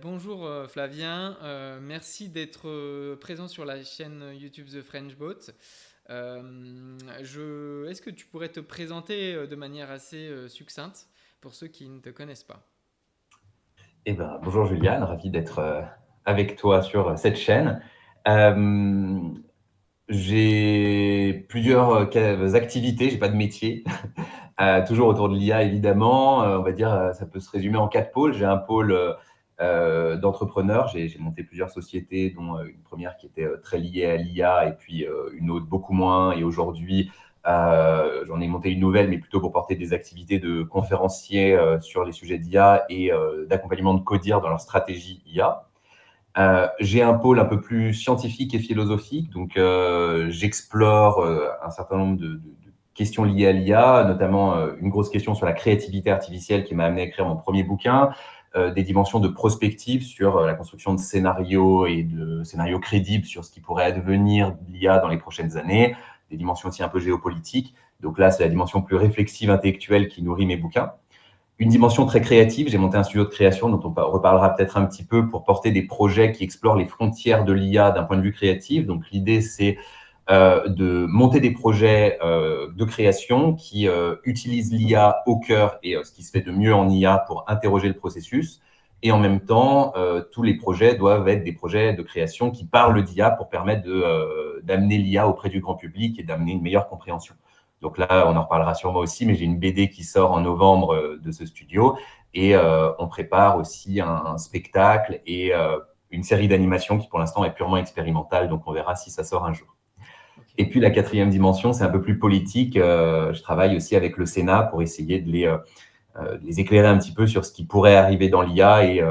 Bonjour Flavien. Merci d'être présent sur la chaîne YouTube The French Boat. Est-ce que tu pourrais te présenter de manière assez succincte pour ceux qui ne te connaissent pas? Bonjour Juliane, ravi d'être avec toi sur cette chaîne. Euh, j'ai plusieurs activités, j'ai pas de métier, toujours autour de l'IA évidemment. On va dire, ça peut se résumer en quatre pôles. J'ai un pôle d'entrepreneur, j'ai monté plusieurs sociétés, dont une première qui était très liée à l'IA et puis une autre beaucoup moins. Et aujourd'hui, j'en ai monté une nouvelle, mais plutôt pour porter des activités de conférencier sur les sujets d'IA et d'accompagnement de codir dans leur stratégie IA. J'ai un pôle un peu plus scientifique et philosophique, donc j'explore un certain nombre de questions liées à l'IA, notamment une grosse question sur la créativité artificielle qui m'a amené à écrire mon premier bouquin, des dimensions de prospective sur la construction de scénarios et de scénarios crédibles sur ce qui pourrait advenir de l'IA dans les prochaines années, des dimensions aussi un peu géopolitiques. Donc là, c'est la dimension plus réflexive, intellectuelle qui nourrit mes bouquins. Une dimension très créative, j'ai monté un studio de création dont on reparlera peut-être un petit peu pour porter des projets qui explorent les frontières de l'IA d'un point de vue créatif. Donc l'idée, c'est de monter des projets de création qui utilisent l'IA au cœur et ce qui se fait de mieux en IA pour interroger le processus. Et en même temps, tous les projets doivent être des projets de création qui parlent d'IA pour permettre d'amener l'IA auprès du grand public et d'amener une meilleure compréhension. Donc là, on en reparlera sûrement aussi, mais j'ai une BD qui sort en novembre de ce studio et on prépare aussi un spectacle et une série d'animations qui pour l'instant est purement expérimentale, donc on verra si ça sort un jour. Ok. Et puis la quatrième dimension, c'est un peu plus politique. Je travaille aussi avec le Sénat pour essayer de les éclairer un petit peu sur ce qui pourrait arriver dans l'IA et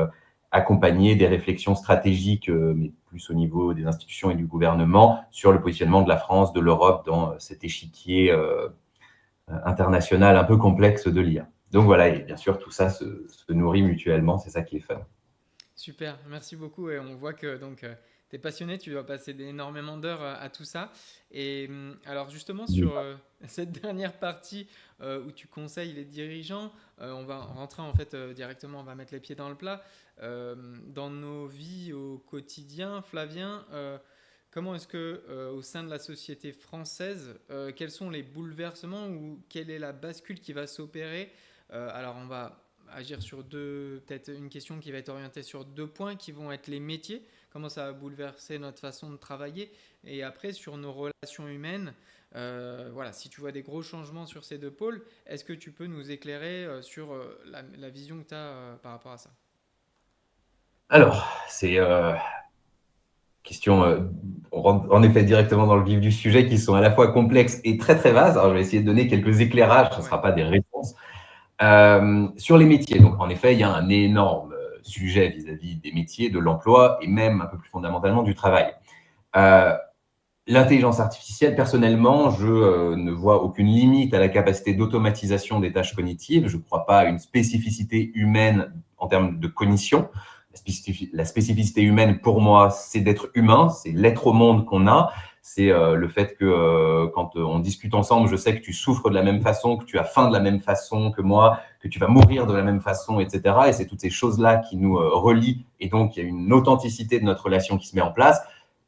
accompagner des réflexions stratégiques, mais plus au niveau des institutions et du gouvernement, sur le positionnement de la France, de l'Europe dans cet échiquier international un peu complexe de l'IA. Donc voilà, et bien sûr, tout ça se nourrit mutuellement, c'est ça qui est fun. Super, merci beaucoup. Et on voit que tu es passionné, tu dois passer énormément d'heures à tout ça. Et alors justement sur cette dernière partie où tu conseilles les dirigeants, on va rentrer en fait directement, on va mettre les pieds dans le plat. Dans nos vies au quotidien, Flavien, comment est-ce que au sein de la société française, quels sont les bouleversements ou quelle est la bascule qui va s'opérer? Alors on va agir sur peut-être une question qui va être orientée sur deux points qui vont être les métiers, comment ça va bouleverser notre façon de travailler, et après sur nos relations humaines. Voilà, si tu vois des gros changements sur ces deux pôles, est-ce que tu peux nous éclairer sur la vision que tu as par rapport à ça? Alors, c'est question, on rentre en effet directement dans le vif du sujet, qui sont à la fois complexes et très très vastes. Alors, je vais essayer de donner quelques éclairages, ça ne Ouais. sera pas des réponses. Sur les métiers, donc en effet, il y a un énorme sujet vis-à-vis des métiers, de l'emploi et même un peu plus fondamentalement du travail. Euh, L'intelligence artificielle, personnellement, je ne vois aucune limite à la capacité d'automatisation des tâches cognitives. Je ne crois pas à une spécificité humaine en termes de cognition. La spécificité humaine, pour moi, c'est d'être humain, c'est l'être au monde qu'on a. C'est le fait que quand on discute ensemble, je sais que tu souffres de la même façon, que tu as faim de la même façon que moi, que tu vas mourir de la même façon, etc. Et c'est toutes ces choses-là qui nous relient. Et donc, il y a une authenticité de notre relation qui se met en place.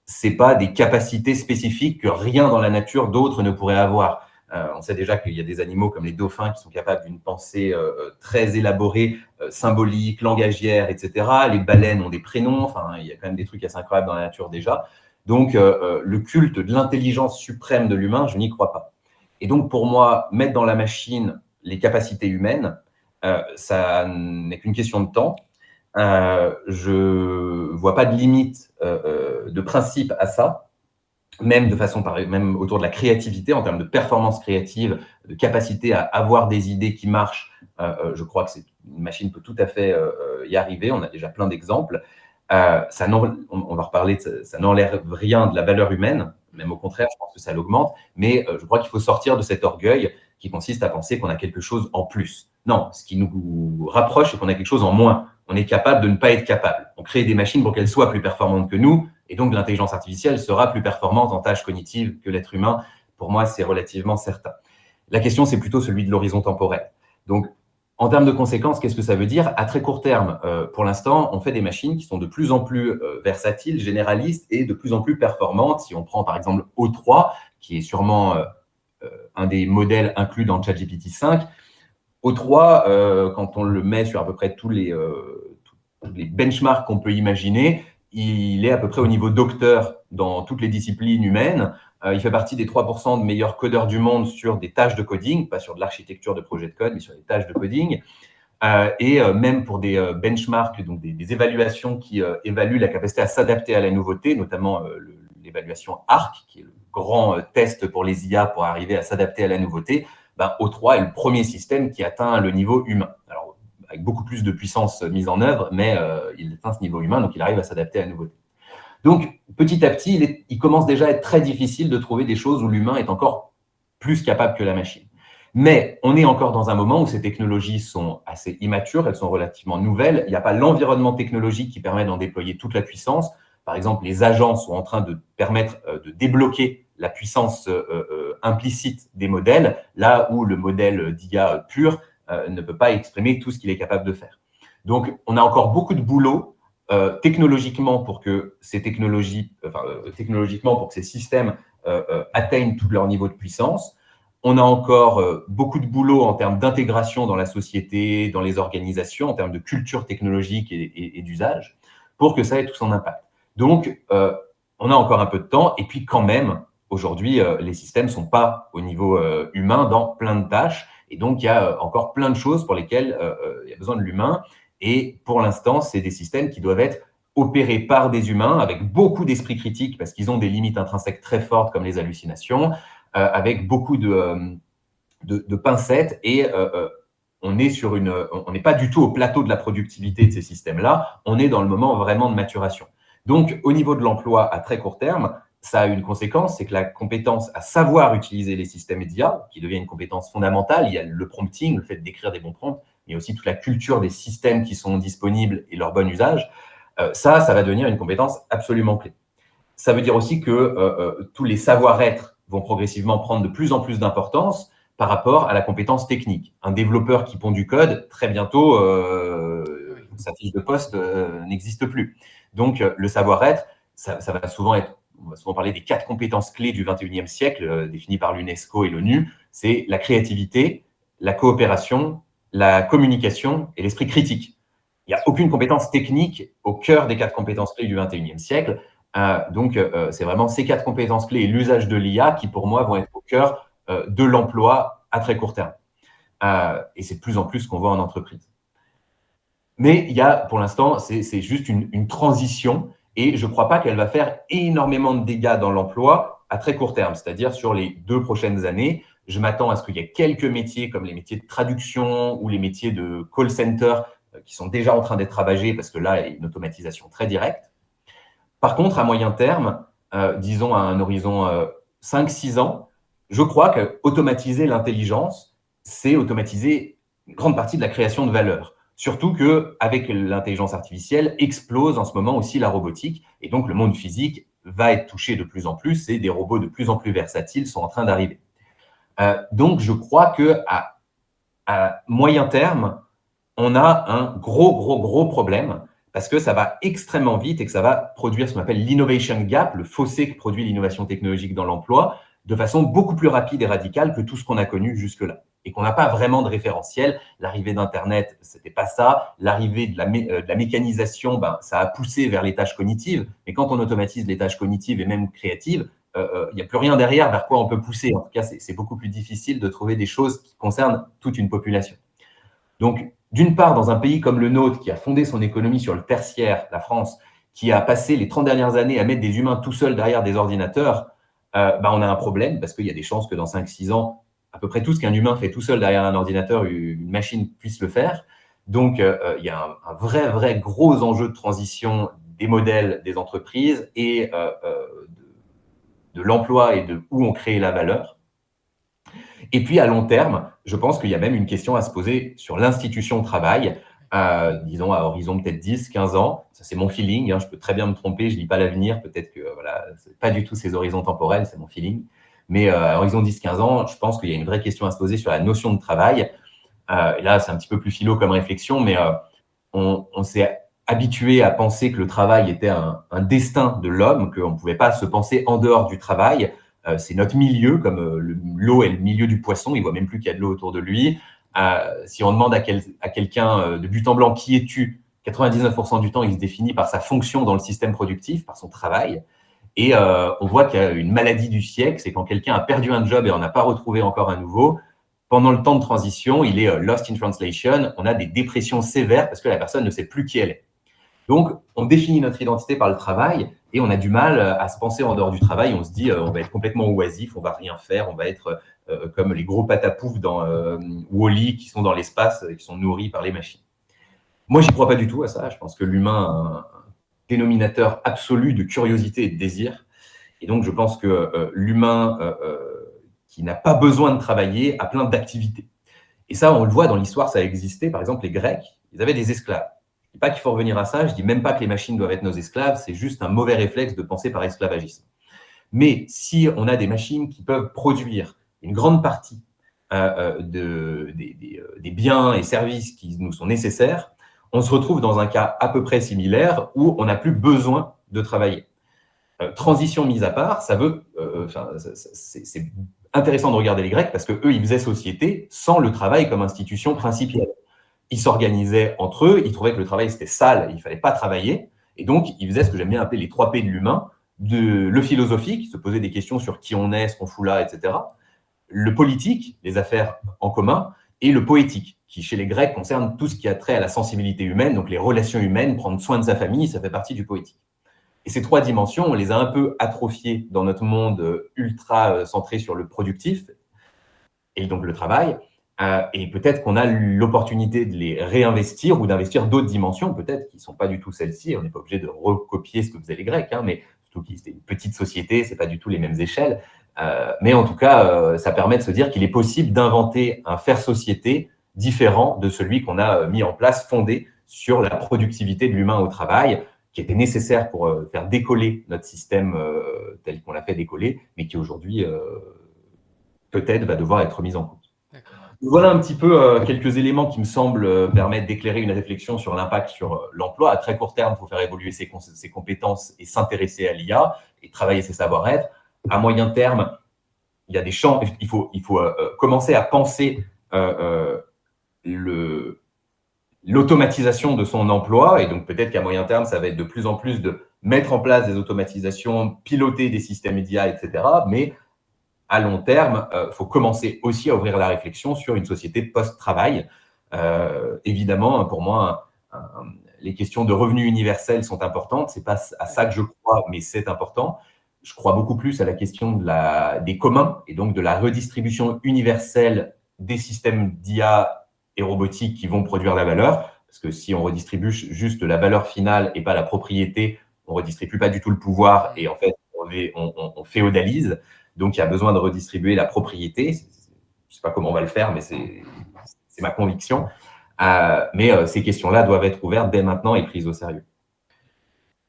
C'est pas des capacités spécifiques que rien dans la nature d'autre ne pourrait avoir. On sait déjà qu'il y a des animaux comme les dauphins qui sont capables d'une pensée très élaborée, symbolique, langagière, etc. Les baleines ont des prénoms, enfin, il y a quand même des trucs assez incroyables dans la nature déjà. Donc, le culte de l'intelligence suprême de l'humain, je n'y crois pas. Et donc, pour moi, mettre dans la machine les capacités humaines, ça n'est qu'une question de temps. Je vois pas de limite de principe à ça, même de façon même autour de la créativité, en termes de performance créative, de capacité à avoir des idées qui marchent. Je crois que une machine peut tout à fait y arriver. On a déjà plein d'exemples. On va reparler, ça n'enlève rien de la valeur humaine, même au contraire, je pense que ça l'augmente. Mais je crois qu'il faut sortir de cet orgueil qui consiste à penser qu'on a quelque chose en plus. Non, ce qui nous rapproche, c'est qu'on a quelque chose en moins. On est capable de ne pas être capable. On crée des machines pour qu'elles soient plus performantes que nous, et donc l'intelligence artificielle sera plus performante en tâches cognitives que l'être humain. Pour moi, c'est relativement certain. La question, c'est plutôt celui de l'horizon temporel. Donc, En termes de conséquences, qu'est-ce que ça veut dire? À très court terme, pour l'instant, on fait des machines qui sont de plus en plus versatiles, généralistes et de plus en plus performantes. Si on prend par exemple O3, qui est sûrement un des modèles inclus dans ChatGPT 5, O3, quand on le met sur à peu près tous les benchmarks qu'on peut imaginer, il est à peu près au niveau docteur dans toutes les disciplines humaines. Il fait partie des 3% de meilleurs codeurs du monde sur des tâches de coding, pas sur de l'architecture de projet de code, mais sur des tâches de coding. Et même pour des benchmarks, donc des évaluations qui évaluent la capacité à s'adapter à la nouveauté, notamment l'évaluation ARC, qui est le grand test pour les IA pour arriver à s'adapter à la nouveauté, O3 est le premier système qui atteint le niveau humain. Alors, avec beaucoup plus de puissance mise en œuvre, mais il atteint ce niveau humain, donc il arrive à s'adapter à la nouveauté. Donc, petit à petit, il commence déjà à être très difficile de trouver des choses où l'humain est encore plus capable que la machine. Mais on est encore dans un moment où ces technologies sont assez immatures, elles sont relativement nouvelles. Il n'y a pas l'environnement technologique qui permet d'en déployer toute la puissance. Par exemple, les agents sont en train de permettre de débloquer la puissance implicite des modèles, là où le modèle d'IA pur ne peut pas exprimer tout ce qu'il est capable de faire. Donc, on a encore beaucoup de boulot technologiquement pour que ces technologiquement pour que ces systèmes atteignent tout leur niveau de puissance. On a encore beaucoup de boulot en termes d'intégration dans la société, dans les organisations, en termes de culture technologique et d'usage, pour que ça ait tout son impact. Donc, on a encore un peu de temps. Et puis, quand même, aujourd'hui, les systèmes ne sont pas au niveau humain dans plein de tâches. Et donc, il y a encore plein de choses pour lesquelles il y a besoin de l'humain. Et pour l'instant, c'est des systèmes qui doivent être opérés par des humains avec beaucoup d'esprit critique parce qu'ils ont des limites intrinsèques très fortes comme les hallucinations, avec beaucoup de pincettes et on n'est pas du tout au plateau de la productivité de ces systèmes-là, on est dans le moment vraiment de maturation. Donc, au niveau de l'emploi à très court terme, ça a une conséquence, c'est que la compétence à savoir utiliser les systèmes d'IA, qui devient une compétence fondamentale, il y a le prompting, le fait d'écrire des bons prompts, mais aussi toute la culture des systèmes qui sont disponibles et leur bon usage, ça va devenir une compétence absolument clé. Ça veut dire aussi que tous les savoir-être vont progressivement prendre de plus en plus d'importance par rapport à la compétence technique. Un développeur qui pond du code, très bientôt, sa fiche de poste n'existe plus. Donc, le savoir-être, ça va souvent être, on va souvent parler des 4 compétences clés du 21e siècle, définies par l'UNESCO et l'ONU. C'est la créativité, la coopération, la communication et l'esprit critique. Il n'y a aucune compétence technique au cœur des 4 compétences clés du 21e siècle. Donc, c'est vraiment ces 4 compétences clés et l'usage de l'IA qui, pour moi, vont être au cœur de l'emploi à très court terme. Et c'est de plus en plus ce qu'on voit en entreprise. Mais il y a, pour l'instant, c'est juste une transition et je ne crois pas qu'elle va faire énormément de dégâts dans l'emploi à très court terme, c'est-à-dire sur les 2 prochaines années. Je m'attends à ce qu'il y ait quelques métiers comme les métiers de traduction ou les métiers de call center qui sont déjà en train d'être ravagés parce que là, il y a une automatisation très directe. Par contre, à moyen terme, disons à un horizon 5-6 ans, je crois qu'automatiser l'intelligence, c'est automatiser une grande partie de la création de valeur. Surtout qu'avec l'intelligence artificielle, explose en ce moment aussi la robotique. Et donc, le monde physique va être touché de plus en plus et des robots de plus en plus versatiles sont en train d'arriver. Donc, je crois qu'à moyen terme, on a un gros problème parce que ça va extrêmement vite et que ça va produire ce qu'on appelle l'innovation gap, le fossé que produit l'innovation technologique dans l'emploi, de façon beaucoup plus rapide et radicale que tout ce qu'on a connu jusque-là. Et qu'on n'a pas vraiment de référentiel. L'arrivée d'Internet, ce n'était pas ça. L'arrivée de la mécanisation, ça a poussé vers les tâches cognitives. Mais quand on automatise les tâches cognitives et même créatives, il n'y a plus rien derrière vers quoi on peut pousser. En tout cas, c'est beaucoup plus difficile de trouver des choses qui concernent toute une population. Donc, d'une part, dans un pays comme le nôtre, qui a fondé son économie sur le tertiaire, la France, qui a passé les 30 dernières années à mettre des humains tout seuls derrière des ordinateurs, on a un problème parce qu'il y a des chances que dans 5-6 ans, à peu près tout ce qu'un humain fait tout seul derrière un ordinateur, une machine puisse le faire. Donc, il y a un vrai gros enjeu de transition des modèles des entreprises et de l'emploi et de où on crée la valeur. Et puis, à long terme, je pense qu'il y a même une question à se poser sur l'institution de travail, disons à horizon peut-être 10-15 ans. Ça, c'est mon feeling, je peux très bien me tromper, je ne lis pas l'avenir, peut-être que voilà, ce n'est pas du tout ces horizons temporels, c'est mon feeling. Mais à horizon 10-15 ans, je pense qu'il y a une vraie question à se poser sur la notion de travail. Et là, c'est un petit peu plus philo comme réflexion, mais on s'est habitué à penser que le travail était un destin de l'homme, qu'on ne pouvait pas se penser en dehors du travail. C'est notre milieu, comme l'eau est le milieu du poisson, il ne voit même plus qu'il y a de l'eau autour de lui. Si on demande à quelqu'un de but en blanc qui es-tu, 99% du temps, il se définit par sa fonction dans le système productif, par son travail. Et on voit qu'il y a une maladie du siècle, c'est quand quelqu'un a perdu un job et n'en a pas retrouvé encore un nouveau. Pendant le temps de transition, il est lost in translation. On a des dépressions sévères parce que la personne ne sait plus qui elle est. Donc, on définit notre identité par le travail et on a du mal à se penser en dehors du travail. On se dit, on va être complètement oisif, on va rien faire, on va être comme les gros patapouf dans Wall-E qui sont dans l'espace, qui sont nourris par les machines. Moi, j'y crois pas du tout à ça. Je pense que l'humain a un dénominateur absolu de curiosité et de désir. Et donc, je pense que l'humain qui n'a pas besoin de travailler a plein d'activités. Et ça, on le voit dans l'histoire, ça a existé. Par exemple, les Grecs, ils avaient des esclaves. Je ne dis pas qu'il faut revenir à ça, je ne dis même pas que les machines doivent être nos esclaves, c'est juste un mauvais réflexe de penser par esclavagisme. Mais si on a des machines qui peuvent produire une grande partie des biens et services qui nous sont nécessaires, on se retrouve dans un cas à peu près similaire où on n'a plus besoin de travailler. Transition mise à part, ça veut, c'est intéressant de regarder les Grecs parce qu'eux, ils faisaient société sans le travail comme institution principielle. Ils s'organisaient entre eux, ils trouvaient que le travail, c'était sale, il ne fallait pas travailler. Et donc, ils faisaient ce que j'aime bien appeler les 3 P de l'humain, le philosophique, se poser des questions sur qui on est, ce qu'on fout là, etc. Le politique, les affaires en commun, et le poétique, qui chez les Grecs concerne tout ce qui a trait à la sensibilité humaine, donc les relations humaines, prendre soin de sa famille, ça fait partie du poétique. Et ces 3 dimensions, on les a un peu atrophiées dans notre monde ultra centré sur le productif, et donc le travail. Et peut-être qu'on a l'opportunité de les réinvestir ou d'investir d'autres dimensions, peut-être qui ne sont pas du tout celles-ci. On n'est pas obligé de recopier ce que faisaient les Grecs, hein, mais surtout qu'ils étaient une petite société, ce n'est pas du tout les mêmes échelles. Mais en tout cas, ça permet de se dire qu'il est possible d'inventer un faire société différent de celui qu'on a mis en place, fondé sur la productivité de l'humain au travail, qui était nécessaire pour faire décoller notre système tel qu'on l'a fait décoller, mais qui aujourd'hui, peut-être, va devoir être mis en cause. Voilà un petit peu quelques éléments qui me semblent permettre d'éclairer une réflexion sur l'impact sur l'emploi. À très court terme, il faut faire évoluer ses compétences et s'intéresser à l'IA et travailler ses savoir-être. À moyen terme, il y a des champs, il faut commencer à penser l'automatisation de son emploi. Et donc, peut-être qu'à moyen terme, ça va être de plus en plus de mettre en place des automatisations, piloter des systèmes d'IA, etc. Mais à long terme, il faut commencer aussi à ouvrir la réflexion sur une société post-travail. Évidemment, pour moi, les questions de revenus universels sont importantes. Ce n'est pas à ça que je crois, mais c'est important. Je crois beaucoup plus à la question des communs et donc de la redistribution universelle des systèmes d'IA et robotique qui vont produire la valeur. Parce que si on redistribue juste la valeur finale et pas la propriété, on ne redistribue pas du tout le pouvoir et en fait, on féodalise. Donc, il y a besoin de redistribuer la propriété. Je ne sais pas comment on va le faire, mais c'est ma conviction. Mais ces questions-là doivent être ouvertes dès maintenant et prises au sérieux.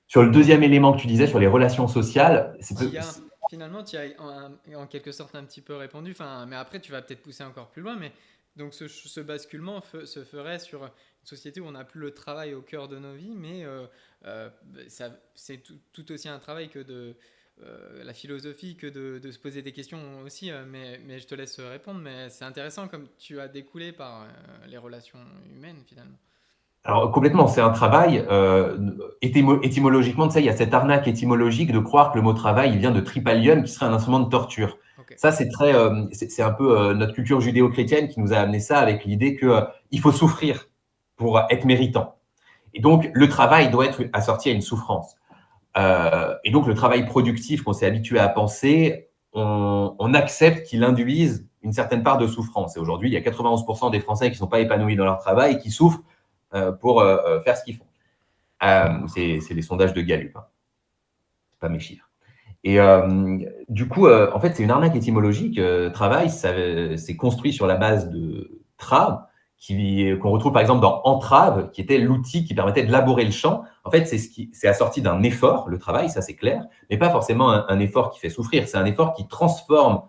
Sur le deuxième élément que tu disais, sur les relations sociales… Finalement, tu as en quelque sorte un petit peu répondu, mais après, tu vas peut-être pousser encore plus loin. Mais donc, ce basculement se ferait sur une société où on n'a plus le travail au cœur de nos vies, mais c'est tout aussi un travail que de… la philosophie que de se poser des questions aussi, mais je te laisse répondre. Mais c'est intéressant comme tu as découlé par les relations humaines finalement. Alors complètement, c'est un travail. Étymologiquement, tu sais, il y a cette arnaque étymologique de croire que le mot travail il vient de tripalium, qui serait un instrument de torture. Okay. Ça, c'est un peu notre culture judéo-chrétienne qui nous a amené ça avec l'idée qu'il faut souffrir pour être méritant. Et donc, le travail doit être assorti à une souffrance. Et donc, le travail productif qu'on s'est habitué à penser, on accepte qu'il induise une certaine part de souffrance. Et aujourd'hui, il y a 91% des Français qui ne sont pas épanouis dans leur travail et qui souffrent pour faire ce qu'ils font. C'est les sondages de Gallup, hein. C'est pas mes chiffres. Et du coup, en fait, c'est une arnaque étymologique. Travail, c'est construit sur la base de tra, qu'on retrouve par exemple dans entrave, qui était l'outil qui permettait de labourer le champ. En fait, c'est assorti d'un effort, le travail, ça c'est clair, mais pas forcément un effort qui fait souffrir. C'est un effort qui transforme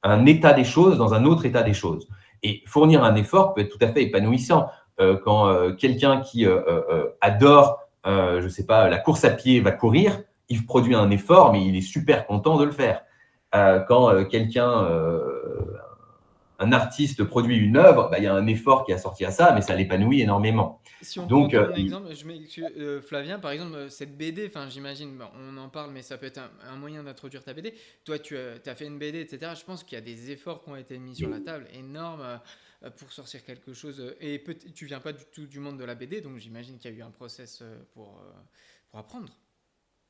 un état des choses dans un autre état des choses. Et fournir un effort peut être tout à fait épanouissant. Quand quelqu'un qui adore, je ne sais pas, la course à pied va courir, il produit un effort, mais il est super content de le faire. Quand un artiste produit une œuvre, bah, il y a un effort qui est assorti à ça, mais ça l'épanouit énormément. Si on prend Donc, ton exemple, Flavien, par exemple, cette BD, enfin, j'imagine, bon, on en parle, mais ça peut être un moyen d'introduire ta BD. Toi, tu as fait une BD, etc. Je pense qu'il y a des efforts qui ont été mis sur la table, énormes, pour sortir quelque chose. Et tu viens pas du tout du monde de la BD, donc j'imagine qu'il y a eu un process pour apprendre.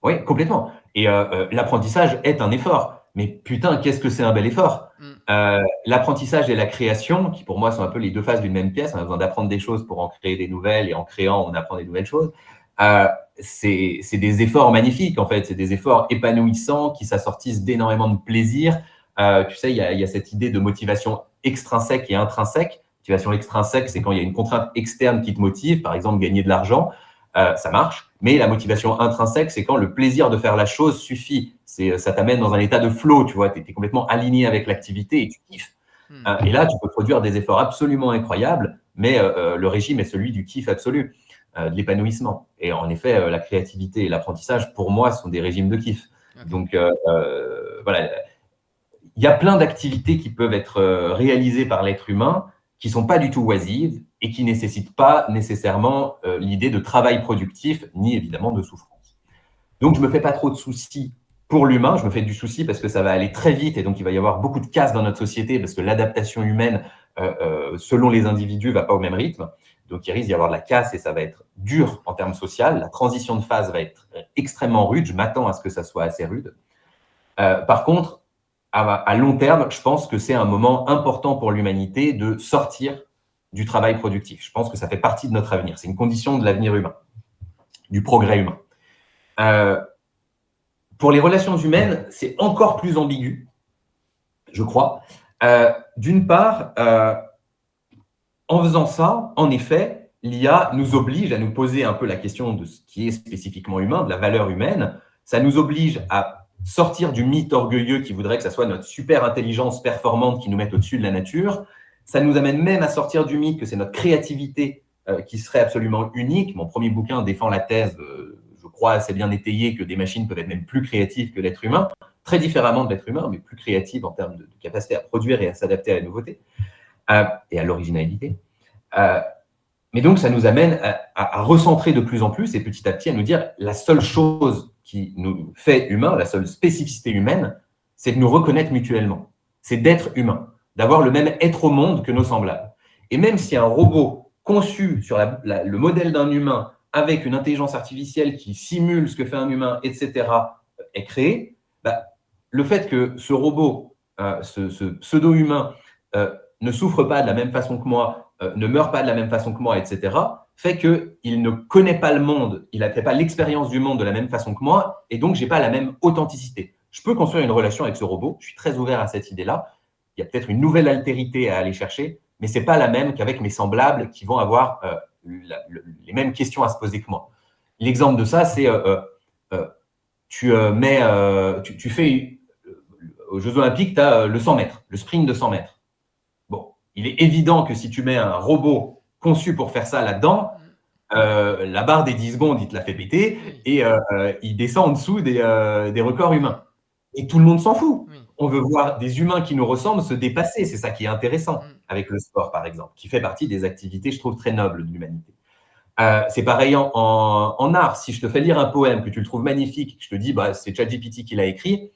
oui, complètement. Et l'apprentissage est un effort. Mais putain, qu'est-ce que c'est un bel effort. Mm. L'apprentissage et la création, qui pour moi sont un peu les deux faces d'une même pièce, on a besoin d'apprendre des choses pour en créer des nouvelles, et en créant, on apprend des nouvelles choses. Euh, c'est des efforts magnifiques, en fait. C'est des efforts épanouissants qui s'assortissent d'énormément de plaisir. Tu sais, il y a cette idée de motivation extrinsèque et intrinsèque. Motivation extrinsèque, c'est quand il y a une contrainte externe qui te motive, par exemple gagner de l'argent. Ça marche. Mais la motivation intrinsèque, c'est quand le plaisir de faire la chose suffit. Ça t'amène dans un état de flow, tu vois, tu es complètement aligné avec l'activité et tu kiffes. Et là, tu peux produire des efforts absolument incroyables, mais le régime est celui du kiff absolu, de l'épanouissement. Et en effet, la créativité et l'apprentissage, pour moi, sont des régimes de kiff. Ok. Donc, voilà, il y a plein d'activités qui peuvent être réalisées par l'être humain qui ne sont pas du tout oisives et qui ne nécessitent pas nécessairement l'idée de travail productif, ni évidemment de souffrance. Donc, je ne me fais pas trop de soucis pour l'humain, je me fais du souci parce que ça va aller très vite et donc il va y avoir beaucoup de casse dans notre société parce que l'adaptation humaine, selon les individus, ne va pas au même rythme. Donc, il risque d'y avoir de la casse et ça va être dur en termes sociaux. La transition de phase va être extrêmement rude. Je m'attends à ce que ça soit assez rude. Par contre, à long terme, je pense que c'est un moment important pour l'humanité de sortir du travail productif. Je pense que ça fait partie de notre avenir. C'est une condition de l'avenir humain, du progrès humain. Pour les relations humaines, c'est encore plus ambigu, je crois. D'une part, en faisant ça, en effet, l'IA nous oblige à nous poser un peu la question de ce qui est spécifiquement humain, de la valeur humaine. Ça nous oblige à sortir du mythe orgueilleux qui voudrait que ça soit notre super intelligence performante qui nous mette au-dessus de la nature. Ça nous amène même à sortir du mythe que c'est notre créativité qui serait absolument unique. Mon premier bouquin défend la thèse, je crois assez bien étayée, que des machines peuvent être même plus créatives que l'être humain, très différemment de l'être humain, mais plus créatives en termes de capacité à produire et à s'adapter à la nouveauté et à l'originalité. Mais donc, ça nous amène à recentrer de plus en plus et petit à petit à nous dire la seule chose qui nous fait humains, la seule spécificité humaine, c'est de nous reconnaître mutuellement. C'est d'être humain, d'avoir le même être au monde que nos semblables. Et même si un robot conçu sur le modèle d'un humain avec une intelligence artificielle qui simule ce que fait un humain, etc., est créé, bah, le fait que ce robot, ce pseudo-humain, ne souffre pas de la même façon que moi, ne meurt pas de la même façon que moi, etc., fait qu'il ne connaît pas le monde, il n'a fait pas l'expérience du monde de la même façon que moi, et donc je n'ai pas la même authenticité. Je peux construire une relation avec ce robot, je suis très ouvert à cette idée-là, il y a peut-être une nouvelle altérité à aller chercher, mais ce n'est pas la même qu'avec mes semblables qui vont avoir les mêmes questions à se poser que moi. L'exemple de ça, c'est tu fais aux Jeux Olympiques, tu as le 100 mètres, le sprint de 100 mètres. Bon, il est évident que si tu mets un robot conçu pour faire ça là-dedans, la barre des 10 secondes, il te la fait péter et il descend en dessous des records humains. Et tout le monde s'en fout. On veut voir des humains qui nous ressemblent se dépasser. C'est ça qui est intéressant avec le sport, par exemple, qui fait partie des activités, je trouve, très nobles de l'humanité. C'est pareil en art. Si je te fais lire un poème, que tu le trouves magnifique, que je te dis, bah, c'est ChatGPT qui l'a écrit,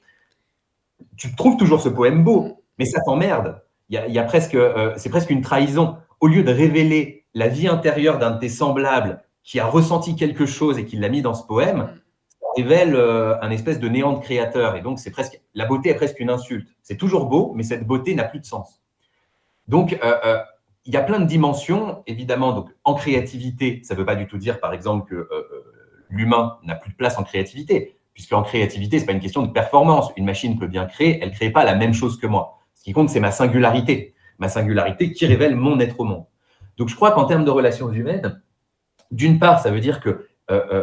tu trouves toujours ce poème beau, mais ça t'emmerde. C'est presque une trahison. Au lieu de révéler la vie intérieure d'un de tes semblables qui a ressenti quelque chose et qui l'a mis dans ce poème, ça révèle un espèce de néant de créateur. Et donc, la beauté est presque une insulte. C'est toujours beau, mais cette beauté n'a plus de sens. Donc, il y a plein de dimensions, évidemment. Donc, en créativité, ça ne veut pas du tout dire, par exemple, que l'humain n'a plus de place en créativité. Puisque en créativité, ce n'est pas une question de performance. Une machine peut bien créer, elle ne crée pas la même chose que moi. Ce qui compte, c'est ma singularité qui révèle mon être au monde. Donc, je crois qu'en termes de relations humaines, d'une part, ça veut dire que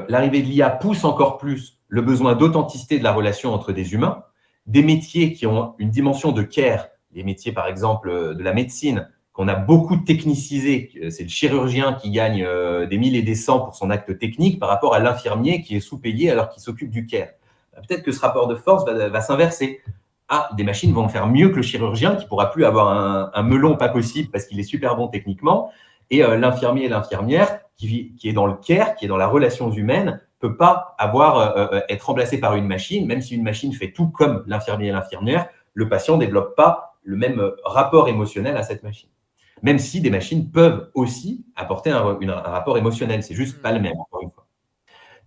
l'arrivée de l'IA pousse encore plus le besoin d'authenticité de la relation entre des humains, des métiers qui ont une dimension de care, les métiers, par exemple, de la médecine, qu'on a beaucoup technicisé. C'est le chirurgien qui gagne des 1000 et des 100 pour son acte technique par rapport à l'infirmier qui est sous-payé alors qu'il s'occupe du care. Peut-être que ce rapport de force va s'inverser. Ah, des machines vont faire mieux que le chirurgien qui ne pourra plus avoir un melon pas possible parce qu'il est super bon techniquement. Et l'infirmier et l'infirmière qui est dans le care, qui est dans la relation humaine, ne peut pas être remplacé par une machine, même si une machine fait tout comme l'infirmier et l'infirmière, le patient ne développe pas le même rapport émotionnel à cette machine. Même si des machines peuvent aussi apporter un rapport émotionnel, c'est juste pas le même, encore une fois.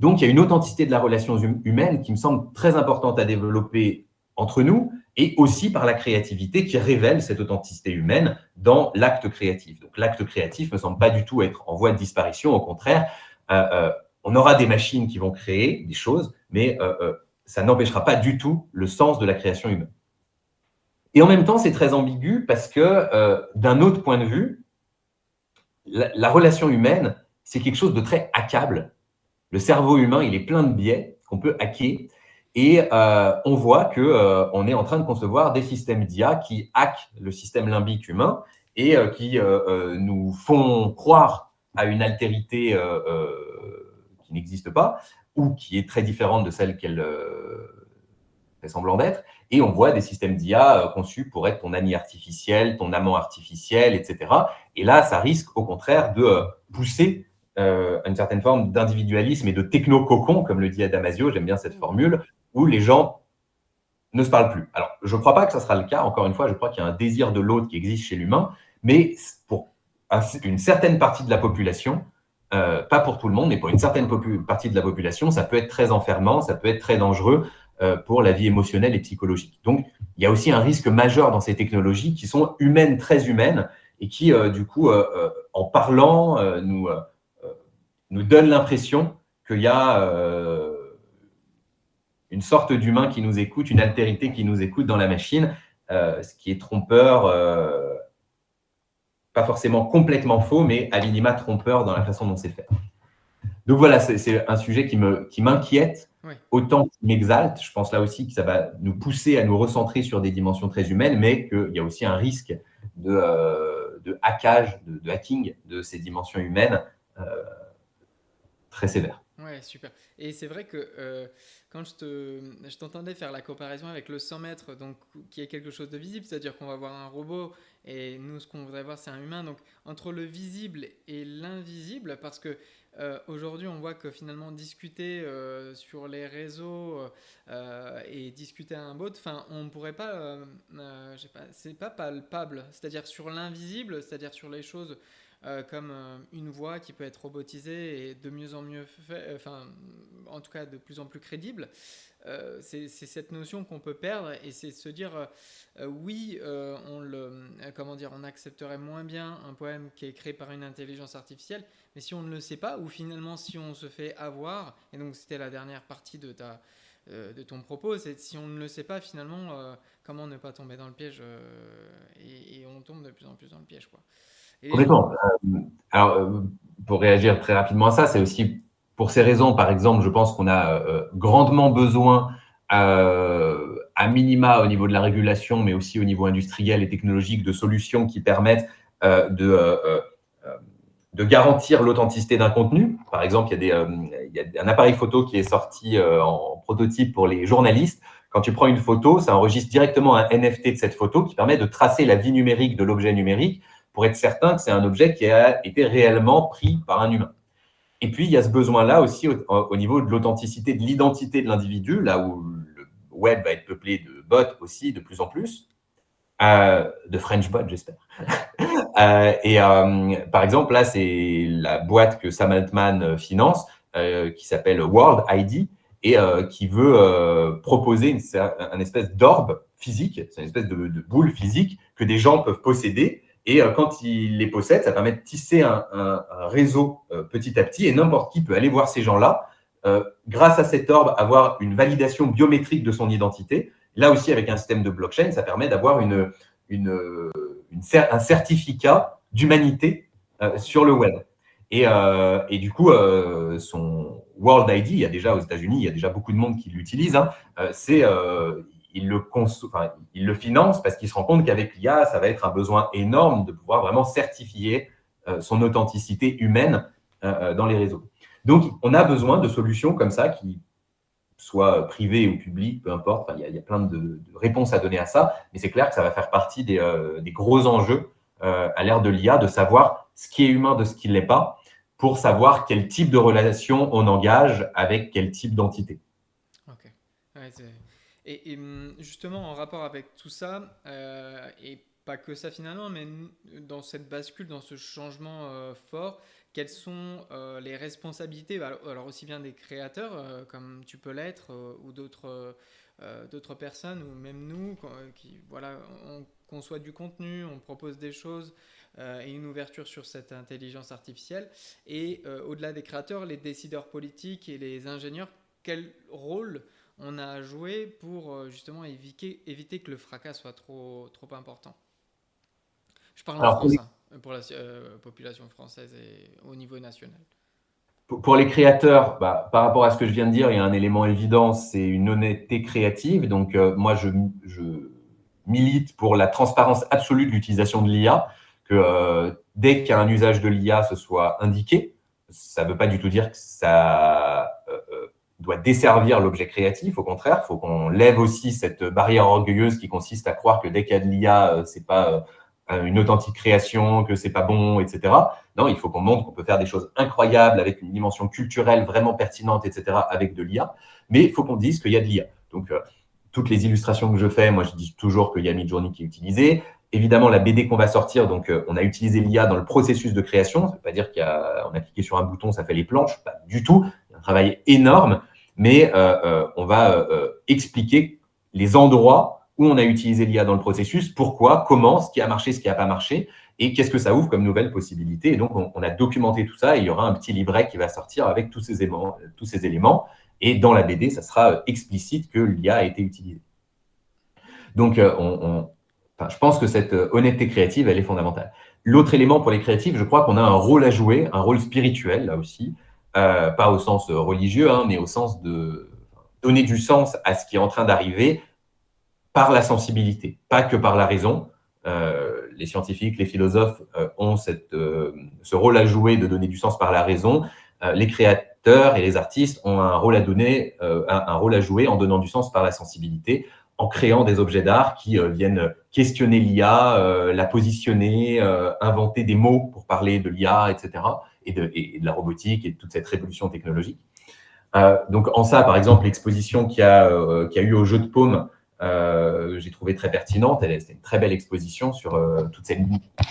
Donc, il y a une authenticité de la relation humaine qui me semble très importante à développer entre nous et aussi par la créativité qui révèle cette authenticité humaine dans l'acte créatif. Donc, l'acte créatif ne me semble pas du tout être en voie de disparition. Au contraire, on aura des machines qui vont créer des choses, mais ça n'empêchera pas du tout le sens de la création humaine. Et en même temps, c'est très ambigu parce que d'un autre point de vue, la relation humaine, c'est quelque chose de très hackable. Le cerveau humain, il est plein de biais qu'on peut hacker. Et on voit qu'on est en train de concevoir des systèmes d'IA qui hackent le système limbique humain et qui nous font croire à une altérité qui n'existe pas ou qui est très différente de celle qu'elle fait semblant d'être. Et on voit des systèmes d'IA conçus pour être ton ami artificiel, ton amant artificiel, etc. Et là, ça risque au contraire de pousser une certaine forme d'individualisme et de techno-cocon, comme le dit Damasio, j'aime bien cette formule, où les gens ne se parlent plus. Alors, je ne crois pas que ça sera le cas. Encore une fois, je crois qu'il y a un désir de l'autre qui existe chez l'humain, mais pour une certaine partie de la population, pas pour tout le monde, mais pour une certaine partie de la population, ça peut être très enfermant, ça peut être très dangereux pour la vie émotionnelle et psychologique. Donc, il y a aussi un risque majeur dans ces technologies qui sont humaines, très humaines, et qui, du coup, en parlant, nous donnent l'impression qu'il y a une sorte d'humain qui nous écoute, une altérité qui nous écoute dans la machine, ce qui est trompeur, pas forcément complètement faux, mais à minima trompeur dans la façon dont c'est fait. Donc voilà, c'est un sujet qui m'inquiète autant qu'il m'exalte. Je pense là aussi que ça va nous pousser à nous recentrer sur des dimensions très humaines, mais qu'il y a aussi un risque de hackage, de hacking de ces dimensions humaines très sévère. Ouais, super. Et c'est vrai que quand je t'entendais faire la comparaison avec le 100 mètres, donc, qui est quelque chose de visible, c'est-à-dire qu'on va voir un robot et nous, ce qu'on voudrait voir, c'est un humain. Donc, entre le visible et l'invisible, parce que aujourd'hui, on voit que finalement, discuter sur les réseaux et discuter à un bot, on ne pourrait pas, je sais pas, c'est pas palpable, c'est-à-dire sur l'invisible, c'est-à-dire sur les choses comme une voix qui peut être robotisée et de mieux en mieux fait, en tout cas de plus en plus crédible. C'est cette notion qu'on peut perdre et c'est se dire oui, on accepterait moins bien un poème qui est créé par une intelligence artificielle, mais si on ne le sait pas ou finalement si on se fait avoir, et donc c'était la dernière partie de ton propos, c'est si on ne le sait pas finalement, comment ne pas tomber dans le piège et on tombe de plus en plus dans le piège, quoi. Complètement. Alors, pour réagir très rapidement à ça, c'est aussi pour ces raisons, par exemple, je pense qu'on a grandement besoin, à minima au niveau de la régulation, mais aussi au niveau industriel et technologique, de solutions qui permettent de garantir l'authenticité d'un contenu. Par exemple, il y a un appareil photo qui est sorti en prototype pour les journalistes. Quand tu prends une photo, ça enregistre directement un NFT de cette photo qui permet de tracer la vie numérique de l'objet numérique pour être certain que c'est un objet qui a été réellement pris par un humain. Et puis, il y a ce besoin-là aussi au niveau de l'authenticité, de l'identité de l'individu, là où le web va être peuplé de bots aussi de plus en plus, de French bots, j'espère. Par exemple, là, c'est la boîte que Sam Altman finance, qui s'appelle World ID, et qui veut proposer une espèce d'orbe physique, c'est une espèce de boule physique que des gens peuvent posséder. Et quand ils les possèdent, ça permet de tisser un réseau petit à petit. Et n'importe qui peut aller voir ces gens-là, grâce à cet orbe, avoir une validation biométrique de son identité. Là aussi, avec un système de blockchain, ça permet d'avoir un certificat d'humanité sur le web. Et du coup, son World ID, il y a déjà aux États-Unis, il y a déjà beaucoup de monde qui l'utilise. il le finance parce qu'il se rend compte qu'avec l'IA, ça va être un besoin énorme de pouvoir vraiment certifier son authenticité humaine dans les réseaux. Donc, on a besoin de solutions comme ça qui soient privées ou publiques, peu importe. Enfin, il y a plein de réponses à donner à ça, mais c'est clair que ça va faire partie des gros enjeux à l'ère de l'IA, de savoir ce qui est humain de ce qui ne l'est pas, pour savoir quel type de relation on engage avec quel type d'entité. Ok. Ouais, justement, en rapport avec tout ça, et pas que ça finalement, mais dans cette bascule, dans ce changement fort, quelles sont les responsabilités, alors aussi bien des créateurs, comme tu peux l'être, ou d'autres personnes, ou même nous, qui, voilà, on conçoit du contenu, on propose des choses, et une ouverture sur cette intelligence artificielle. Et au-delà des créateurs, les décideurs politiques et les ingénieurs, quel rôle on a à jouer pour justement éviter que le fracas soit trop important. Je parle en Alors, France, hein, pour la population française et au niveau national. pour les créateurs, bah, par rapport à ce que je viens de dire, il y a un élément évident, c'est une honnêteté créative. Donc, moi, je milite pour la transparence absolue de l'utilisation de l'IA, que dès qu'il y a un usage de l'IA, ce soit indiqué. Ça ne veut pas du tout dire que ça doit desservir l'objet créatif. Au contraire, il faut qu'on lève aussi cette barrière orgueilleuse qui consiste à croire que dès qu'il y a de l'IA, ce n'est pas une authentique création, que ce n'est pas bon, etc. Non, il faut qu'on montre qu'on peut faire des choses incroyables avec une dimension culturelle vraiment pertinente, etc., avec de l'IA. Mais il faut qu'on dise qu'il y a de l'IA. Donc, toutes les illustrations que je fais, moi, je dis toujours qu'il y a Midjourney qui est utilisé. Évidemment, la BD qu'on va sortir, donc on a utilisé l'IA dans le processus de création. Ça ne veut pas dire qu'on a cliqué sur un bouton, ça fait les planches. Pas du tout. Il y a un travail énorme. Mais on va expliquer les endroits où on a utilisé l'IA dans le processus, pourquoi, comment, ce qui a marché, ce qui n'a pas marché, et qu'est-ce que ça ouvre comme nouvelles possibilités. Et donc, on a documenté tout ça, et il y aura un petit livret qui va sortir avec tous ces éléments. Et dans la BD, ça sera explicite que l'IA a été utilisée. Donc, je pense que cette honnêteté créative, elle est fondamentale. L'autre élément pour les créatifs, je crois qu'on a un rôle à jouer, un rôle spirituel, là aussi, pas au sens religieux, hein, mais au sens de donner du sens à ce qui est en train d'arriver par la sensibilité, pas que par la raison. Les scientifiques, les philosophes ont ce rôle à jouer de donner du sens par la raison. Les créateurs et les artistes ont un rôle à jouer en donnant du sens par la sensibilité, en créant des objets d'art qui viennent questionner l'IA, la positionner, inventer des mots pour parler de l'IA, etc., et de la robotique et de toute cette révolution technologique. Donc, en ça, par exemple, l'exposition qu'il y a eu au Jeu de Paume, j'ai trouvé très pertinente. C'était une très belle exposition sur toute cette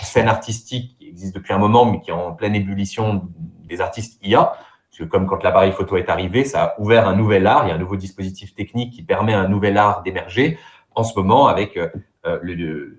scène artistique qui existe depuis un moment, mais qui est en pleine ébullition des artistes IA. Parce que comme quand l'appareil photo est arrivé, ça a ouvert un nouvel art. Il y a un nouveau dispositif technique qui permet à un nouvel art d'émerger. En ce moment, avec le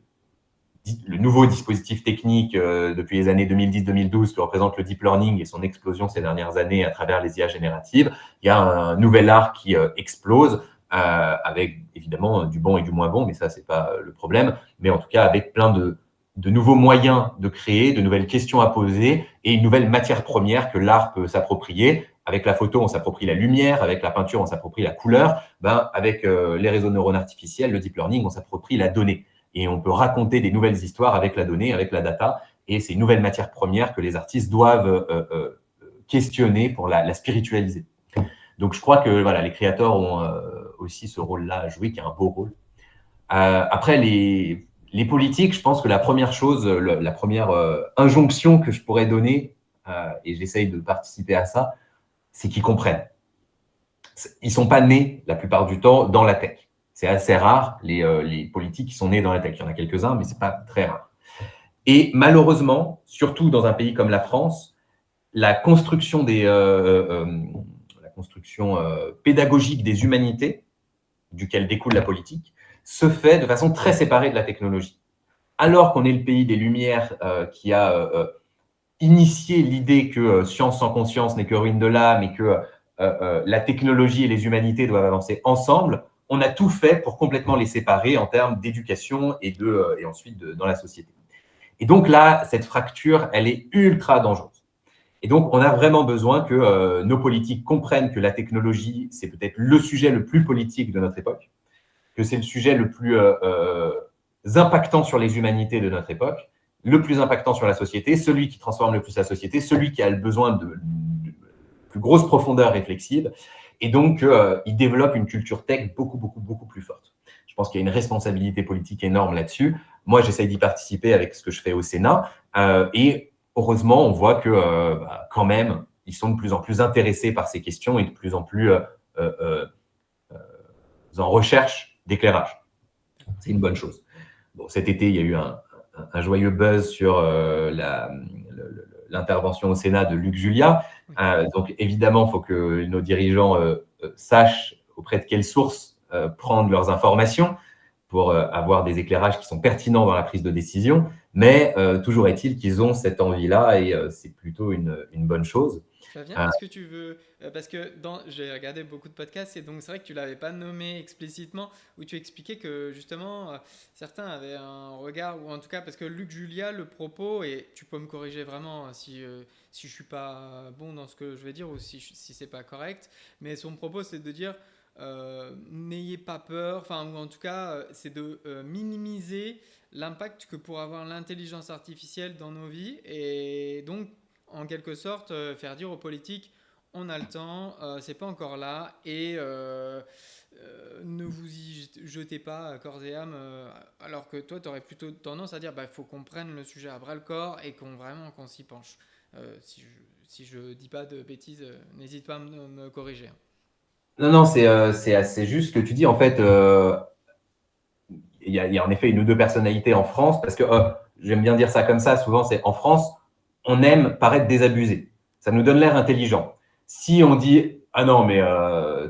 nouveau dispositif technique depuis les années 2010-2012 qui représente le deep learning et son explosion ces dernières années à travers les IA génératives, il y a un nouvel art qui explose avec évidemment du bon et du moins bon, mais ça, ce n'est pas le problème, mais en tout cas avec plein de nouveaux moyens de créer, de nouvelles questions à poser et une nouvelle matière première que l'art peut s'approprier. Avec la photo, on s'approprie la lumière, avec la peinture, on s'approprie la couleur. Avec les réseaux de neurones artificiels, le deep learning, on s'approprie la donnée. Et on peut raconter des nouvelles histoires avec la donnée, avec la data. Et c'est une nouvelle matière première que les artistes doivent questionner pour la spiritualiser. Donc, je crois que voilà, les créateurs ont aussi ce rôle-là à jouer, qui est un beau rôle. Après, les politiques, je pense que la première chose, la première injonction que je pourrais donner, et j'essaye de participer à ça, c'est qu'ils comprennent. Ils ne sont pas nés, la plupart du temps, dans la tech. C'est assez rare, les politiques qui sont nés dans la tech. Il y en a quelques-uns, mais ce n'est pas très rare. Et malheureusement, surtout dans un pays comme la France, la construction pédagogique des humanités, duquel découle la politique, se fait de façon très séparée de la technologie. Alors qu'on est le pays des Lumières qui a initié l'idée que science sans conscience n'est que ruine de l'âme et que la technologie et les humanités doivent avancer ensemble, on a tout fait pour complètement les séparer en termes d'éducation et ensuite dans la société. Et donc là, cette fracture, elle est ultra dangereuse. Et donc, on a vraiment besoin que nos politiques comprennent que la technologie, c'est peut-être le sujet le plus politique de notre époque, que c'est le sujet le plus impactant sur les humanités de notre époque, le plus impactant sur la société, celui qui transforme le plus la société, celui qui a le besoin de plus grosse profondeur réflexive. Et donc, il développe une culture tech beaucoup plus forte. Je pense qu'il y a une responsabilité politique énorme là-dessus. Moi, j'essaye d'y participer avec ce que je fais au Sénat. Et heureusement, on voit que quand même, ils sont de plus en plus intéressés par ces questions et de plus en plus en recherche d'éclairage. C'est une bonne chose. Bon, cet été, il y a eu un joyeux buzz sur l'intervention au Sénat de Luc Julia. Donc, évidemment, il faut que nos dirigeants sachent auprès de quelles sources prendre leurs informations pour avoir des éclairages qui sont pertinents dans la prise de décision. Mais toujours est-il qu'ils ont cette envie-là et c'est plutôt une bonne chose. Flavien, est-ce que tu veux, parce que j'ai regardé beaucoup de podcasts et donc c'est vrai que tu l'avais pas nommé explicitement, où tu expliquais que justement certains avaient un regard, ou en tout cas parce que Luc Julia, le propos, et tu peux me corriger vraiment si je suis pas bon dans ce que je vais dire ou si c'est pas correct, mais son propos c'est de dire n'ayez pas peur, enfin ou en tout cas c'est de minimiser l'impact que pourrait avoir l'intelligence artificielle dans nos vies et donc en quelque sorte faire dire aux politiques on a le temps, c'est pas encore là et ne vous y jetez pas corps et âme alors que toi tu aurais plutôt tendance à dire il faut qu'on prenne le sujet à bras le corps et qu'on s'y penche. Si je dis pas de bêtises, n'hésite pas à me corriger. Non, c'est assez juste ce que tu dis. En fait, il y a en effet une ou deux personnalités en France, parce que j'aime bien dire ça comme ça, souvent c'est en France, on aime paraître désabusé. Ça nous donne l'air intelligent. Si on dit « Ah non, mais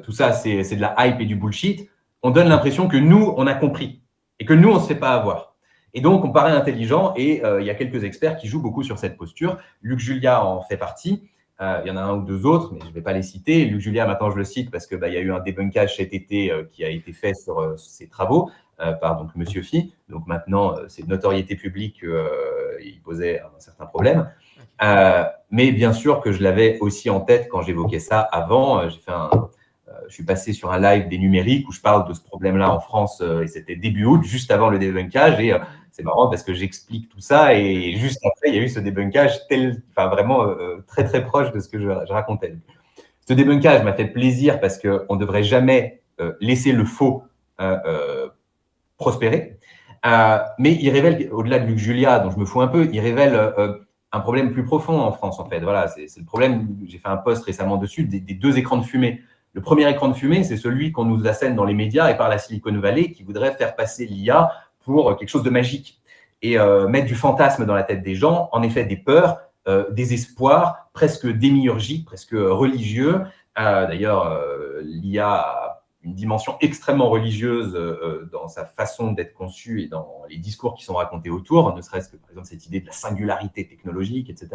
tout ça, c'est de la hype et du bullshit », on donne l'impression que nous, on a compris et que nous, on ne se fait pas avoir. Et donc, on paraît intelligent et il y a quelques experts qui jouent beaucoup sur cette posture. Luc Julia en fait partie. Il y en a un ou deux autres, mais je ne vais pas les citer. Luc Julia, maintenant, je le cite parce qu'il y a eu un débunkage cet été qui a été fait sur ses travaux par donc, Monsieur Phi. Donc maintenant, c'est de notoriété publique qu'il posait un certain problème. Mais bien sûr que je l'avais aussi en tête quand j'évoquais ça avant. Je suis passé sur un live des numériques où je parle de ce problème-là en France et c'était début août, juste avant le débunkage. Et c'est marrant parce que j'explique tout ça et juste après, il y a eu ce débunkage vraiment très proche de ce que je racontais. Ce débunkage m'a fait plaisir parce qu'on ne devrait jamais laisser le faux prospérer. Mais il révèle, au-delà de Luc Julia, dont je me fous un peu, il révèle un problème plus profond en France, en fait. Voilà, c'est le problème, j'ai fait un post récemment dessus, des deux écrans de fumée. Le premier écran de fumée, c'est celui qu'on nous assène dans les médias et par la Silicon Valley qui voudrait faire passer l'IA pour quelque chose de magique et mettre du fantasme dans la tête des gens, en effet des peurs, des espoirs presque démiurgiques, presque religieux. D'ailleurs, l'IA a une dimension extrêmement religieuse dans sa façon d'être conçue et dans les discours qui sont racontés autour, ne serait-ce que par exemple cette idée de la singularité technologique, etc.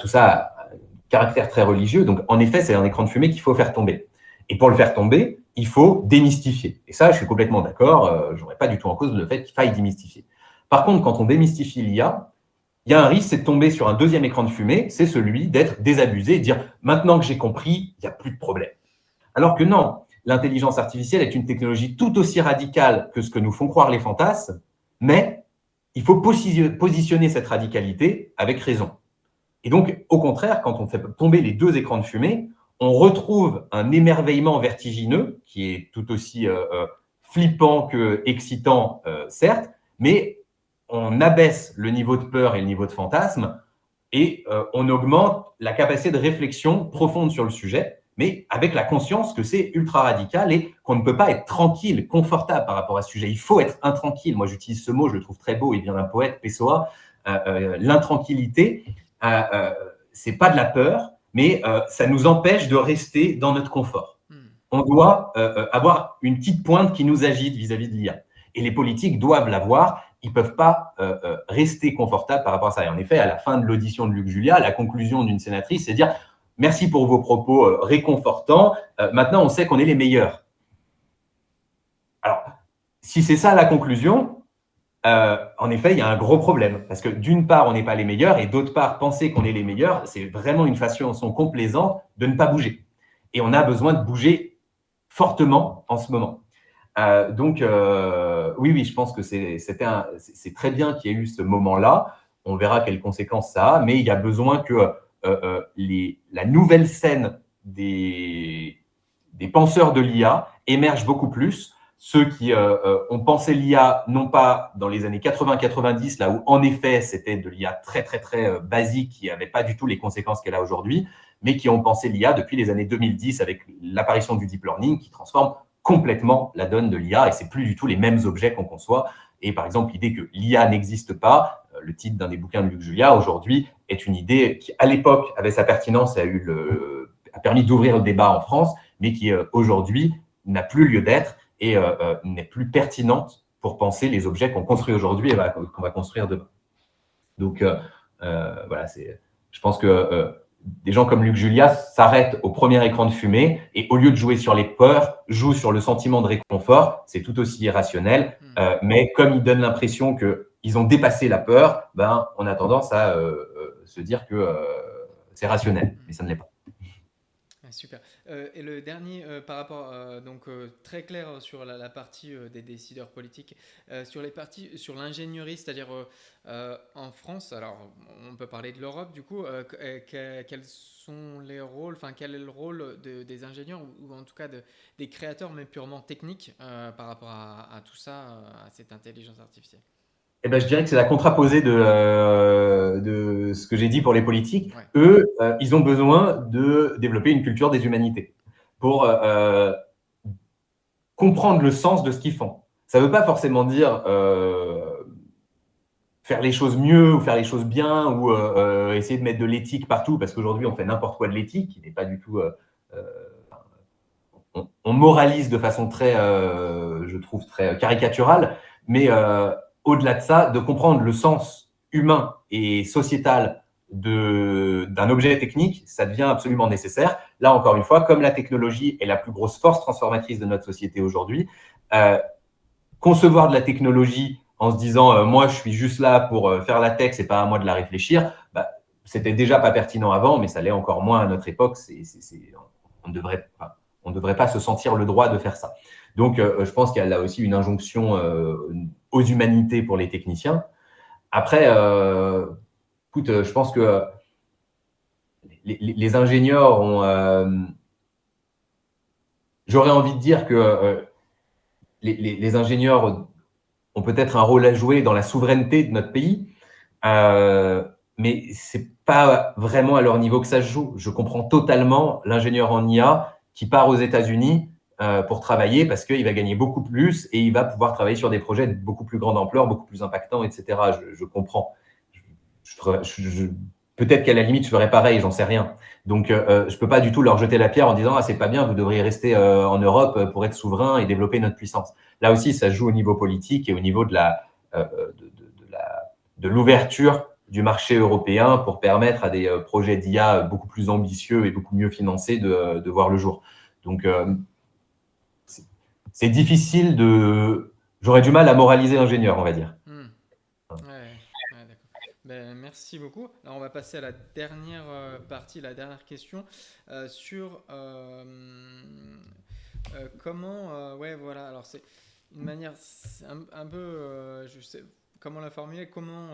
Tout ça a un caractère très religieux. Donc, en effet, c'est un écran de fumée qu'il faut faire tomber. Et pour le faire tomber, il faut démystifier. Et ça, je suis complètement d'accord. Je n'aurais pas du tout en cause le fait qu'il faille démystifier. Par contre, quand on démystifie l'IA, il y a un risque, c'est de tomber sur un deuxième écran de fumée, c'est celui d'être désabusé et de dire « maintenant que j'ai compris, il n'y a plus de problème ». Alors que non, l'intelligence artificielle est une technologie tout aussi radicale que ce que nous font croire les fantasmes, mais il faut positionner cette radicalité avec raison. Et donc, au contraire, quand on fait tomber les deux écrans de fumée, on retrouve un émerveillement vertigineux qui est tout aussi flippant que excitant, certes, mais on abaisse le niveau de peur et le niveau de fantasme et on augmente la capacité de réflexion profonde sur le sujet, mais avec la conscience que c'est ultra radical et qu'on ne peut pas être tranquille, confortable par rapport à ce sujet. Il faut être intranquille. Moi, j'utilise ce mot, je le trouve très beau, il vient d'un poète, Pessoa. L'intranquillité, c'est pas de la peur, mais ça nous empêche de rester dans notre confort. On doit avoir une petite pointe qui nous agite vis-à-vis de l'IA. Et les politiques doivent l'avoir. Ils ne peuvent pas rester confortables par rapport à ça. Et en effet, à la fin de l'audition de Luc Julia, la conclusion d'une sénatrice, c'est de dire « Merci pour vos propos réconfortants. Maintenant, on sait qu'on est les meilleurs. » Alors, si c'est ça la conclusion, en effet, il y a un gros problème. Parce que d'une part, on n'est pas les meilleurs, et d'autre part, penser qu'on est les meilleurs, c'est vraiment une façon complaisante de ne pas bouger. Et on a besoin de bouger fortement en ce moment. Donc, oui, je pense que c'est très bien qu'il y ait eu ce moment-là. On verra quelles conséquences ça a, mais il y a besoin que la nouvelle scène des penseurs de l'IA émerge beaucoup plus. Ceux qui ont pensé l'IA, non pas dans les années 80-90, là où en effet c'était de l'IA très, très, très basique, qui n'avait pas du tout les conséquences qu'elle a aujourd'hui, mais qui ont pensé l'IA depuis les années 2010 avec l'apparition du deep learning qui transforme complètement la donne de l'IA et c'est plus du tout les mêmes objets qu'on conçoit. Et par exemple, l'idée que l'IA n'existe pas, le titre d'un des bouquins de Luc Julia aujourd'hui, est une idée qui, à l'époque, avait sa pertinence et a permis d'ouvrir le débat en France, mais qui aujourd'hui n'a plus lieu d'être et n'est plus pertinente pour penser les objets qu'on construit aujourd'hui et qu'on va construire demain. Donc, voilà, je pense que des gens comme Luc Julia s'arrêtent au premier écran de fumée et au lieu de jouer sur les peurs, jouent sur le sentiment de réconfort. C'est tout aussi irrationnel, mais comme ils donnent l'impression qu'ils ont dépassé la peur, ben, on a tendance à se dire que c'est rationnel, mais ça ne l'est pas. Super. Et le dernier, par rapport, donc très clair sur la partie des décideurs politiques, sur l'ingénierie, c'est-à-dire en France, alors on peut parler de l'Europe du coup, quels sont les rôles, enfin quel est le rôle des ingénieurs ou en tout cas des créateurs, mais purement techniques par rapport à tout ça, à cette intelligence artificielle? Eh ben, je dirais que c'est la contraposée de ce que j'ai dit pour les politiques. Ouais. Eux, ils ont besoin de développer une culture des humanités pour comprendre le sens de ce qu'ils font. Ça ne veut pas forcément dire faire les choses mieux ou faire les choses bien ou essayer de mettre de l'éthique partout, parce qu'aujourd'hui, on fait n'importe quoi de l'éthique, qui n'est pas du tout... on moralise de façon très, je trouve, très caricaturale, mais au-delà de ça, de comprendre le sens humain et sociétal d'un objet technique, ça devient absolument nécessaire. Là, encore une fois, comme la technologie est la plus grosse force transformatrice de notre société aujourd'hui, concevoir de la technologie en se disant moi, je suis juste là pour faire la tech, c'est pas à moi de la réfléchir, bah, c'était déjà pas pertinent avant, mais ça l'est encore moins à notre époque. On ne devrait pas se sentir le droit de faire ça. Donc, je pense qu'il y a là aussi une injonction aux humanités pour les techniciens. Après, écoute, je pense que les ingénieurs ont... j'aurais envie de dire que les ingénieurs ont peut-être un rôle à jouer dans la souveraineté de notre pays, mais ce n'est pas vraiment à leur niveau que ça se joue. Je comprends totalement l'ingénieur en IA qui part aux États-Unis pour travailler parce qu'il va gagner beaucoup plus et il va pouvoir travailler sur des projets de beaucoup plus grande ampleur, beaucoup plus impactants, etc. Je comprends. Peut-être qu'à la limite, je ferais pareil, j'en sais rien. Donc, je ne peux pas du tout leur jeter la pierre en disant « Ah, c'est pas bien, vous devriez rester en Europe pour être souverain et développer notre puissance ». Là aussi, ça joue au niveau politique et au niveau de l'ouverture du marché européen pour permettre à des projets d'IA beaucoup plus ambitieux et beaucoup mieux financés de voir le jour. Donc, c'est difficile de... J'aurais du mal à moraliser l'ingénieur, on va dire. Ouais, d'accord. Ben, merci beaucoup. Alors, on va passer à la dernière partie, la dernière question sur comment, ouais, voilà. Alors, c'est une manière c'est un peu, je sais comment la formuler, comment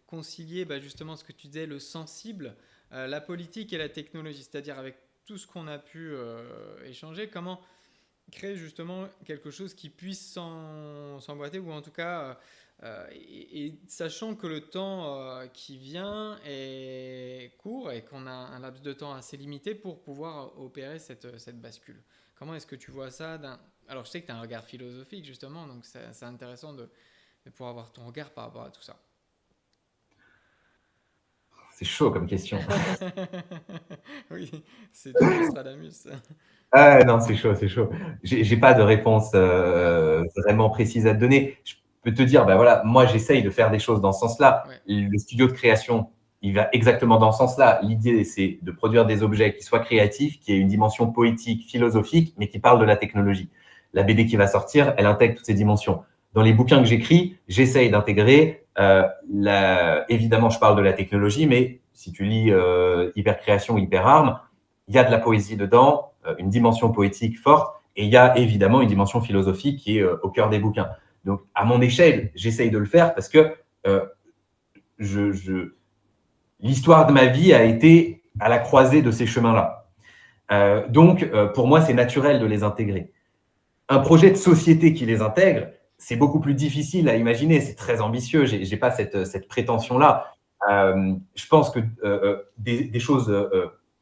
concilier justement ce que tu disais, le sensible, la politique et la technologie, c'est-à-dire avec tout ce qu'on a pu échanger, comment créer justement quelque chose qui puisse s'emboîter ou en tout cas et sachant que le temps qui vient est court et qu'on a un laps de temps assez limité pour pouvoir opérer cette bascule. Comment est-ce que tu vois ça Alors je sais que tu as un regard philosophique justement, donc c'est intéressant de pouvoir avoir ton regard par rapport à tout ça. C'est chaud comme question. Oui, c'est du Nostradamus. Ah non, c'est chaud, c'est chaud. J'ai pas de réponse vraiment précise à te donner. Je peux te dire, ben voilà, moi j'essaye de faire des choses dans ce sens-là. Ouais. Le studio de création, il va exactement dans ce sens-là. L'idée, c'est de produire des objets qui soient créatifs, qui aient une dimension poétique, philosophique, mais qui parlent de la technologie. La BD qui va sortir, elle intègre toutes ces dimensions. Dans les bouquins que j'écris, j'essaye d'intégrer, évidemment, je parle de la technologie, mais si tu lis Hypercréation ou Hyperarme, il y a de la poésie dedans, une dimension poétique forte, Et il y a évidemment une dimension philosophique qui est au cœur des bouquins. Donc, à mon échelle, j'essaye de le faire parce que l'histoire de ma vie a été à la croisée de ces chemins-là. Donc, pour moi, c'est naturel de les intégrer. Un projet de société qui les intègre, c'est beaucoup plus difficile à imaginer, c'est très ambitieux, je n'ai pas cette prétention-là. Je pense que des choses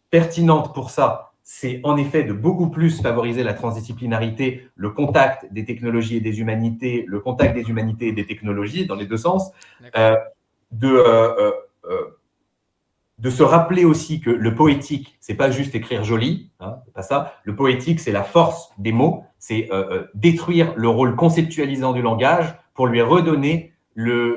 pertinentes pour ça, c'est en effet de beaucoup plus favoriser la transdisciplinarité, le contact des technologies et des humanités, le contact des humanités et des technologies, dans les deux sens, de, de se rappeler aussi que le poétique, c'est pas juste écrire joli, hein, c'est pas ça. Le poétique, c'est la force des mots, c'est détruire le rôle conceptualisant du langage pour lui redonner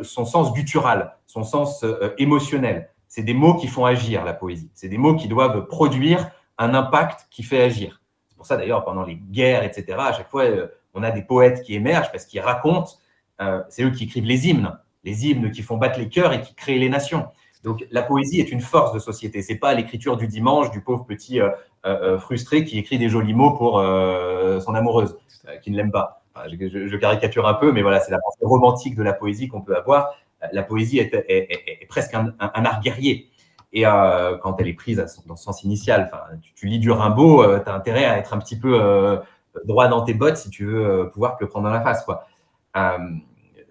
son sens guttural, son sens émotionnel. C'est des mots qui font agir, la poésie. C'est des mots qui doivent produire un impact qui fait agir. C'est pour ça, d'ailleurs, pendant les guerres, etc., à chaque fois, on a des poètes qui émergent parce qu'ils racontent, c'est eux qui écrivent les hymnes qui font battre les cœurs et qui créent les nations. Donc, la poésie est une force de société. Ce n'est pas l'écriture du dimanche du pauvre petit frustré qui écrit des jolis mots pour son amoureuse, qui ne l'aime pas. Enfin, je caricature un peu, mais voilà, c'est la pensée romantique de la poésie qu'on peut avoir. La poésie est presque un art guerrier. Et quand elle est prise dans ce sens initial, tu lis du Rimbaud, tu as intérêt à être un petit peu droit dans tes bottes si tu veux pouvoir te le prendre dans la face, quoi.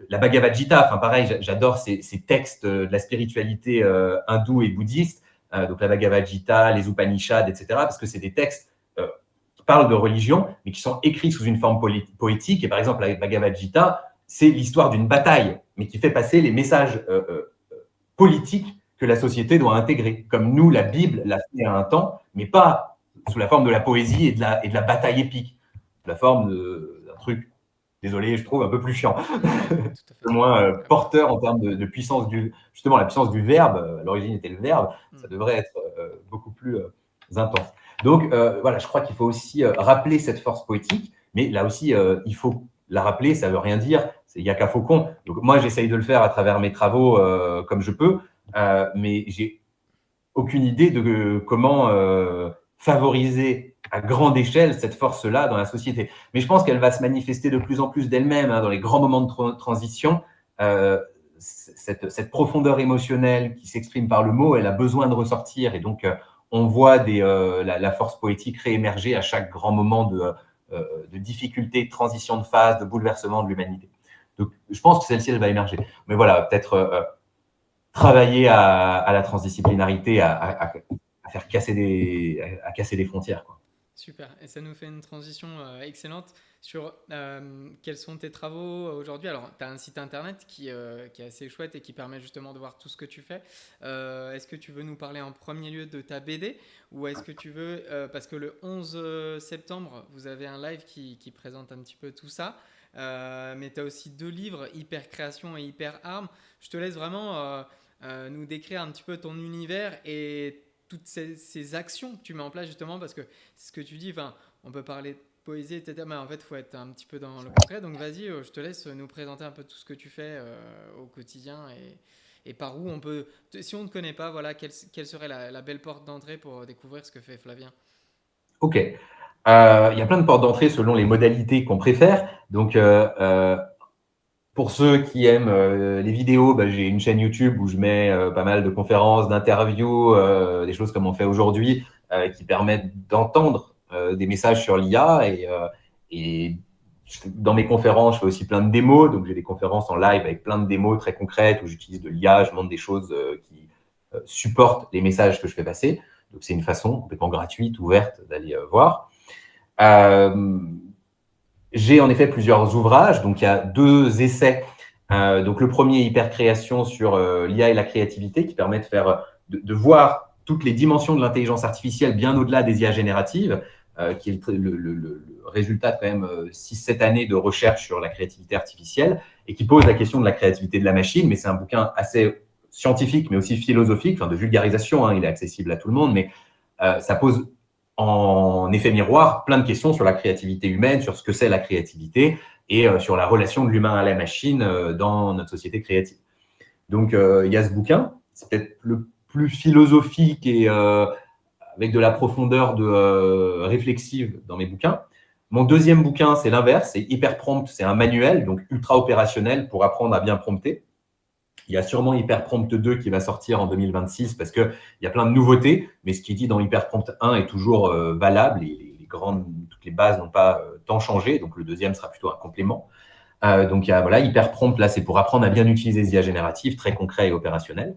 La Bhagavad Gita, pareil, j'adore ces textes de la spiritualité hindoue et bouddhiste, donc la Bhagavad Gita, les Upanishads, etc., parce que c'est des textes qui parlent de religion, mais qui sont écrits sous une forme poétique. Et par exemple, la Bhagavad Gita, c'est l'histoire d'une bataille, mais qui fait passer les messages politiques que la société doit intégrer. Comme nous, la Bible l'a fait à un temps, mais pas sous la forme de la poésie et de la bataille épique, sous la forme d'un truc, désolé, je trouve un peu plus chiant, moins porteur en termes de puissance justement la puissance du verbe. À l'origine était le verbe, ça devrait être beaucoup plus intense. Donc voilà, je crois qu'il faut aussi rappeler cette force poétique, mais là aussi il faut la rappeler, ça ne veut rien dire, il n'y a qu'à Faucon. Donc moi j'essaye de le faire à travers mes travaux comme je peux, mais j'ai aucune idée de comment favoriser à grande échelle cette force-là dans la société. Mais je pense qu'elle va se manifester de plus en plus d'elle-même dans les grands moments de transition. Cette profondeur émotionnelle qui s'exprime par le mot, elle a besoin de ressortir. Et donc, on voit la force poétique réémerger à chaque grand moment de difficulté, de transition de phase, de bouleversement de l'humanité. Donc, je pense que celle-ci, elle va émerger. Mais voilà, peut-être travailler à la transdisciplinarité, à faire casser des frontières, quoi. Super, et ça nous fait une transition excellente sur quels sont tes travaux aujourd'hui. Alors, tu as un site internet qui est assez chouette et qui permet justement de voir tout ce que tu fais. Est-ce que tu veux nous parler en premier lieu de ta BD ou est-ce que tu veux, parce que le 11 septembre, vous avez un live qui présente un petit peu tout ça, mais tu as aussi 2 livres, Hyper Création et Hyper Arme. Je te laisse vraiment nous décrire un petit peu ton univers et toutes ces actions que tu mets en place justement, parce que c'est ce que tu dis, on peut parler de poésie, etc., mais en fait, il faut être un petit peu dans le concret. Donc vas-y, je te laisse nous présenter un peu tout ce que tu fais au quotidien et par où on peut, si on ne te connaît pas, voilà, quelle serait la belle porte d'entrée pour découvrir ce que fait Flavien. Ok. Il y a plein de portes d'entrée selon les modalités qu'on préfère. Donc, pour ceux qui aiment les vidéos, j'ai une chaîne YouTube où je mets pas mal de conférences, d'interviews, des choses comme on fait aujourd'hui, qui permettent d'entendre des messages sur l'IA. Et dans mes conférences, je fais aussi plein de démos. Donc, j'ai des conférences en live avec plein de démos très concrètes où j'utilise de l'IA, je montre des choses qui supportent les messages que je fais passer. Donc, c'est une façon complètement gratuite, ouverte d'aller voir. J'ai en effet plusieurs ouvrages, donc il y a 2 essais. Donc le premier, Hypercréation, sur l'IA et la créativité, qui permet de voir toutes les dimensions de l'intelligence artificielle bien au-delà des IA génératives, qui est le résultat de quand même 6-7 années de recherche sur la créativité artificielle et qui pose la question de la créativité de la machine. Mais c'est un bouquin assez scientifique, mais aussi philosophique, de vulgarisation, hein, il est accessible à tout le monde, mais ça pose en effet miroir plein de questions sur la créativité humaine, sur ce que c'est la créativité et sur la relation de l'humain à la machine dans notre société créative. Donc, il y a ce bouquin, c'est peut-être le plus philosophique et avec de la profondeur réflexive dans mes bouquins. Mon deuxième bouquin, c'est l'inverse, c'est Hyperprompt, c'est un manuel, donc ultra opérationnel pour apprendre à bien prompter. Il y a sûrement Hyperprompt 2 qui va sortir en 2026 parce qu'il y a plein de nouveautés, mais ce qui est dit dans Hyperprompt 1 est toujours valable et toutes les bases n'ont pas tant changé, donc le deuxième sera plutôt un complément. Donc, il y a voilà, Hyperprompt, là, c'est pour apprendre à bien utiliser les IA génératives, très concret et opérationnel.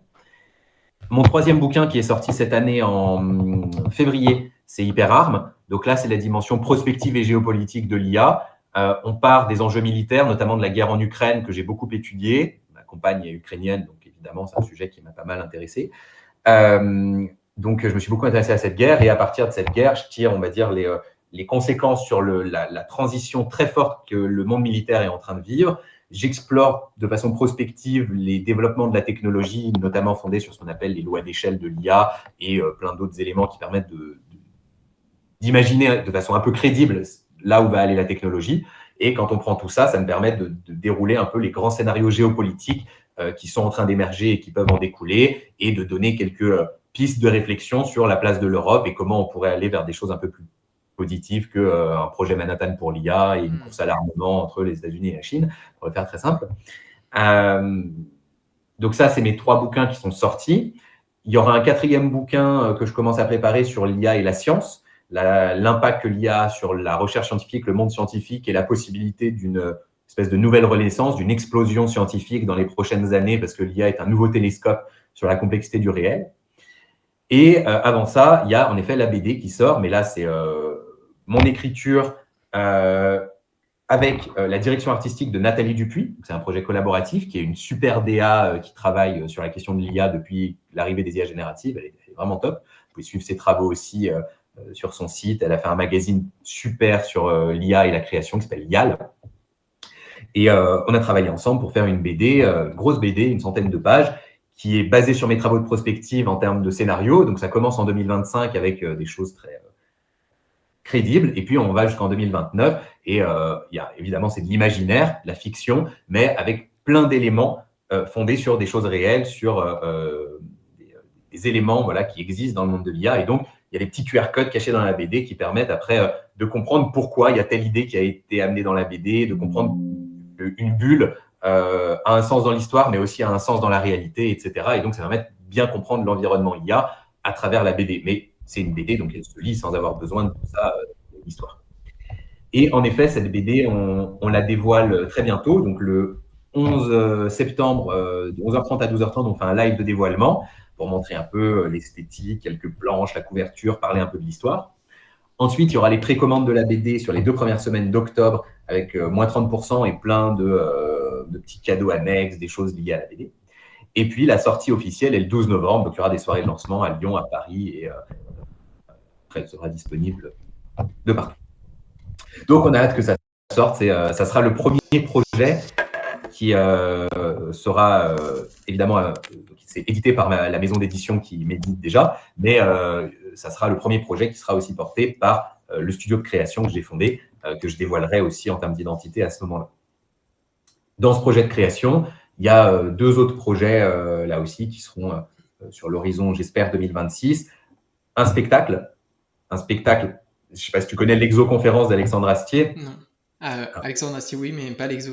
Mon troisième bouquin qui est sorti cette année en février, c'est Hyperarm. Donc là, c'est la dimension prospective et géopolitique de l'IA. On part des enjeux militaires, notamment de la guerre en Ukraine, que j'ai beaucoup étudié. Ma compagne est ukrainienne, donc évidemment, c'est un sujet qui m'a pas mal intéressé. Donc, je me suis beaucoup intéressé à cette guerre, et à partir de cette guerre, je tire, on va dire, les conséquences sur la transition très forte que le monde militaire est en train de vivre. J'explore de façon prospective les développements de la technologie, notamment fondés sur ce qu'on appelle les lois d'échelle de l'IA et plein d'autres éléments qui permettent d'imaginer de façon un peu crédible là où va aller la technologie. Et quand on prend tout ça, ça me permet de dérouler un peu les grands scénarios géopolitiques qui sont en train d'émerger et qui peuvent en découler, et de donner quelques pistes de réflexion sur la place de l'Europe et comment on pourrait aller vers des choses un peu plus positives qu'un projet Manhattan pour l'IA et une course à l'armement entre les États-Unis et la Chine, pour le faire très simple. Donc ça, c'est mes 3 bouquins qui sont sortis. Il y aura un 4e bouquin que je commence à préparer sur l'IA et la science, l'impact que l'IA a sur la recherche scientifique, le monde scientifique, et la possibilité d'une espèce de nouvelle renaissance, d'une explosion scientifique dans les prochaines années, parce que l'IA est un nouveau télescope sur la complexité du réel. Et avant ça, il y a en effet la BD qui sort, mais là, c'est mon écriture avec la direction artistique de Nathalie Dupuis. C'est un projet collaboratif qui est une super DA qui travaille sur la question de l'IA depuis l'arrivée des IA génératives. Elle est vraiment top. Vous pouvez suivre ses travaux aussi sur son site. Elle a fait un magazine super sur l'IA et la création qui s'appelle YAL. Et on a travaillé ensemble pour faire une BD, une grosse BD, une centaine de pages, qui est basée sur mes travaux de prospective en termes de scénario. Donc, ça commence en 2025 avec des choses très crédibles. Et puis, on va jusqu'en 2029. Et évidemment, c'est de l'imaginaire, de la fiction, mais avec plein d'éléments fondés sur des choses réelles, sur des éléments voilà, qui existent dans le monde de l'IA. Et donc, il y a des petits QR codes cachés dans la BD qui permettent après de comprendre pourquoi il y a telle idée qui a été amenée dans la BD, de comprendre une bulle a un sens dans l'histoire, mais aussi a un sens dans la réalité, etc. Et donc, ça permet de bien comprendre l'environnement IA à travers la BD. Mais c'est une BD, donc elle se lit sans avoir besoin de tout ça, l'histoire. Et en effet, cette BD, on la dévoile très bientôt. Donc, le 11 septembre, de 11h30 à 12h30, on fait un live de dévoilement pour montrer un peu l'esthétique, quelques planches, la couverture, parler un peu de l'histoire. Ensuite, il y aura les précommandes de la BD sur les 2 premières semaines d'octobre avec moins 30% et plein de petits cadeaux annexes, des choses liées à la BD. Et puis, la sortie officielle est le 12 novembre. Donc, il y aura des soirées de lancement à Lyon, à Paris, et après, elle sera disponible de partout. Donc, on a hâte que ça sorte. Ça sera le premier projet qui sera évidemment, c'est édité par la maison d'édition qui m'édite déjà, mais ça sera le premier projet qui sera aussi porté par le studio de création que j'ai fondé, que je dévoilerai aussi en termes d'identité à ce moment-là. Dans ce projet de création, il y a 2 autres projets là aussi qui seront sur l'horizon, j'espère, 2026. Un spectacle, je ne sais pas si tu connais l'exoconférence d'Alexandre Astier. Non. Alexandre Astier, oui, mais pas l'exo.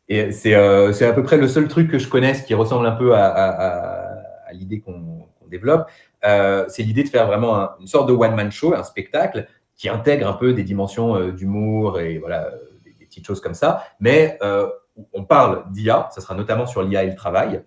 Et c'est à peu près le seul truc que je connaisse qui ressemble un peu à l'idée qu'on développe. C'est l'idée de faire vraiment une sorte de one-man show, un spectacle qui intègre un peu des dimensions d'humour et voilà, des petites choses comme ça. Mais on parle d'IA, ça sera notamment sur l'IA et le travail.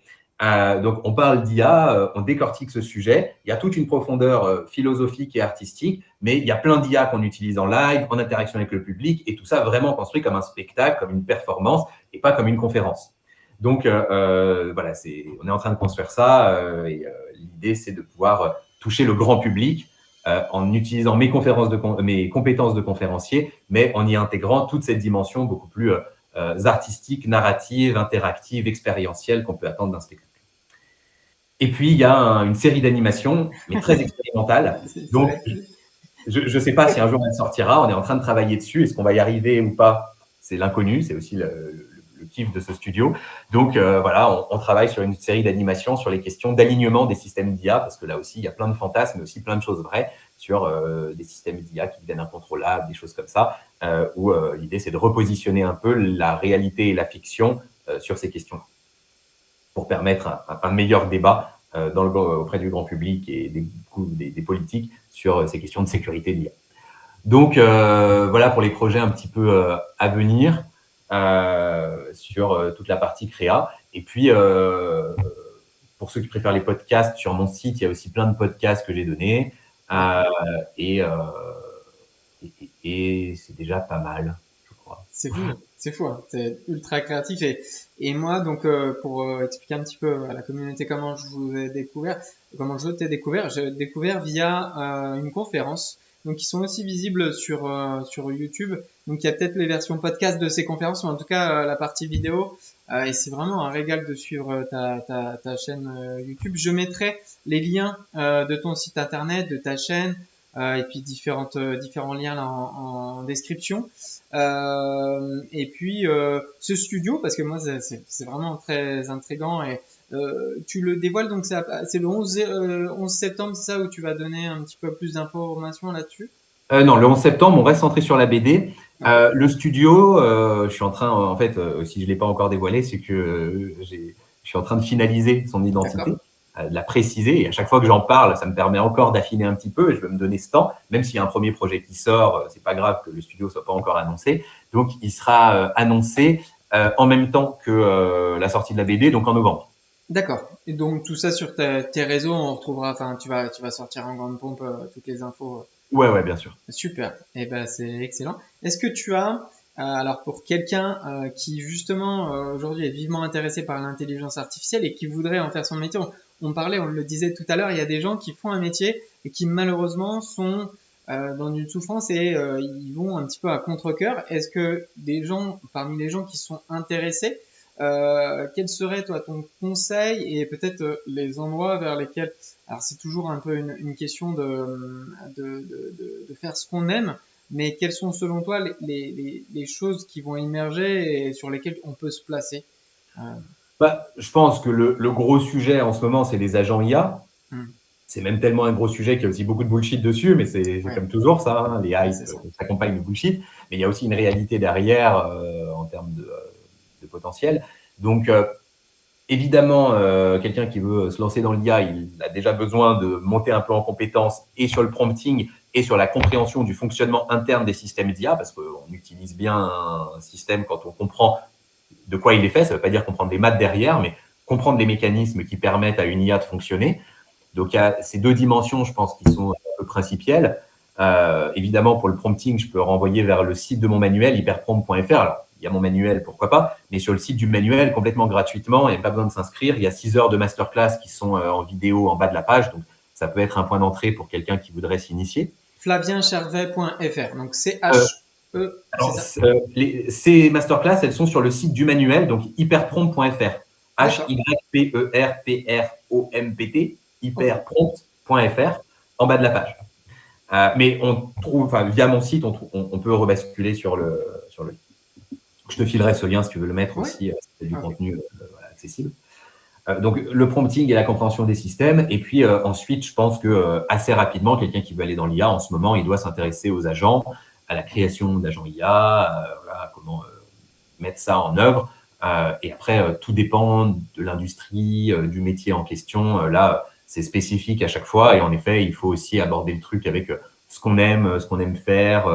Donc, on parle d'IA, on décortique ce sujet. Il y a toute une profondeur philosophique et artistique, mais il y a plein d'IA qu'on utilise en live, en interaction avec le public, et tout ça vraiment construit comme un spectacle, comme une performance, et pas comme une conférence. Donc, voilà, on est en train de construire ça, et l'idée, c'est de pouvoir toucher le grand public en utilisant mes compétences de conférencier, mais en y intégrant toute cette dimension beaucoup plus artistiques, narratives, interactives, expérientielles qu'on peut attendre d'un spectacle. Et puis, il y a une série d'animations, mais très expérimentale. Donc, je ne sais pas si un jour elle sortira. On est en train de travailler dessus. Est-ce qu'on va y arriver ou pas? C'est l'inconnu. C'est aussi le kiff de ce studio. Donc, voilà, on travaille sur une série d'animations sur les questions d'alignement des systèmes d'IA, parce que là aussi, il y a plein de fantasmes, mais aussi plein de choses vraies sur des systèmes d'IA qui deviennent incontrôlables, des choses comme ça, où l'idée, c'est de repositionner un peu la réalité et la fiction sur ces questions-là, pour permettre un meilleur débat auprès du grand public et des politiques sur ces questions de sécurité de l'IA. Donc, voilà pour les projets un petit peu à venir sur toute la partie créa. Et puis, pour ceux qui préfèrent les podcasts, sur mon site, il y a aussi plein de podcasts que j'ai donnés. Et c'est déjà pas mal, je crois. C'est fou, hein. C'est ultra créatif. Et moi, donc, pour expliquer un petit peu à la communauté comment je vous ai découvert, comment je t'ai découvert, j'ai découvert via une conférence, donc qui sont aussi visibles sur YouTube. Donc, il y a peut-être les versions podcast de ces conférences, mais en tout cas, la partie vidéo. Et c'est vraiment un régal de suivre ta chaîne YouTube. Je mettrai les liens de ton site internet, de ta chaîne, et puis différents liens là en description. Et puis ce studio, parce que moi c'est vraiment très intriguant et tu le dévoiles, donc c'est le 11 septembre, c'est ça, où tu vas donner un petit peu plus d'informations là-dessus? Non, le 11 septembre, on reste centré sur la BD. Okay. Le studio, je suis en train, en fait, si je ne l'ai pas encore dévoilé, c'est que je suis en train de finaliser son identité, de la préciser. Et à chaque fois que j'en parle, ça me permet encore d'affiner un petit peu. Et je veux me donner ce temps, même s'il y a un premier projet qui sort, c'est pas grave que le studio ne soit pas encore annoncé. Donc, il sera annoncé en même temps que la sortie de la BD, donc en novembre. D'accord. Et donc tout ça sur tes réseaux, on retrouvera, enfin tu vas sortir en grande pompe toutes les infos. Ouais, bien sûr. Super. Et ben c'est excellent. Est-ce que tu as, alors pour quelqu'un qui justement aujourd'hui est vivement intéressé par l'intelligence artificielle et qui voudrait en faire son métier, on parlait, on le disait tout à l'heure, il y a des gens qui font un métier et qui malheureusement sont dans une souffrance et ils vont un petit peu à contre-cœur. Est-ce que parmi les gens qui sont intéressés, quel serait toi ton conseil et peut-être les endroits vers lesquels, alors c'est toujours un peu une question de faire ce qu'on aime, mais quelles sont selon toi les choses qui vont émerger et sur lesquelles on peut se placer? Je pense que le gros sujet en ce moment, c'est les agents IA. Hmm. C'est même tellement un gros sujet qu'il y a aussi beaucoup de bullshit dessus, mais c'est Ouais. comme toujours ça, hein, les Ouais, hypes s'accompagnent de bullshit, mais il y a aussi une réalité derrière en termes de potentiel. Donc, évidemment, quelqu'un qui veut se lancer dans l'IA, il a déjà besoin de monter un peu en compétence et sur le prompting et sur la compréhension du fonctionnement interne des systèmes d'IA, parce qu'on utilise bien un système quand on comprend de quoi il est fait. Ça ne veut pas dire comprendre les maths derrière, mais comprendre les mécanismes qui permettent à une IA de fonctionner. Donc, il y a ces deux dimensions, je pense, qui sont un peu principielles. Évidemment, pour le prompting, je peux renvoyer vers le site de mon manuel, hyperprompt.fr. Alors, il y a mon manuel, pourquoi pas, mais sur le site du manuel, complètement gratuitement, il n'y a pas besoin de s'inscrire. Il y a 6 heures de masterclass qui sont en vidéo en bas de la page. Donc, ça peut être un point d'entrée pour quelqu'un qui voudrait s'initier. FlavienChervet.fr, donc C-H-E, alors, ces masterclass, elles sont sur le site du manuel, donc hyperprompt.fr. Hyperprompt, hyperprompt.fr, en bas de la page. Mais on trouve, via mon site, on peut rebasculer sur le lien. Je te filerai ce lien si tu veux le mettre aussi, c'est du contenu accessible. Donc, le prompting et la compréhension des systèmes. Et puis, ensuite, je pense que assez rapidement, quelqu'un qui veut aller dans l'IA, en ce moment, il doit s'intéresser aux agents, à la création d'agents IA, comment mettre ça en œuvre. Et après, tout dépend de l'industrie, du métier en question. Là, c'est spécifique à chaque fois. Et en effet, il faut aussi aborder le truc avec ce qu'on aime faire,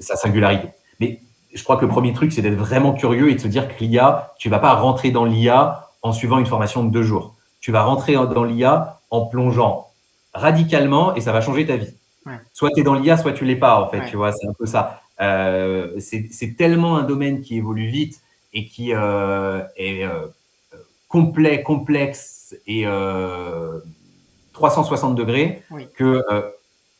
sa singularité. Mais je crois que le premier truc, c'est d'être vraiment curieux et de se dire que l'IA, tu ne vas pas rentrer dans l'IA en suivant une formation de 2 jours. Tu vas rentrer dans l'IA en plongeant radicalement et ça va changer ta vie. Ouais. Soit tu es dans l'IA, soit tu ne l'es pas, en fait. Tu vois, c'est un peu ça. C'est tellement un domaine qui évolue vite et qui est complet, complexe et 360 degrés que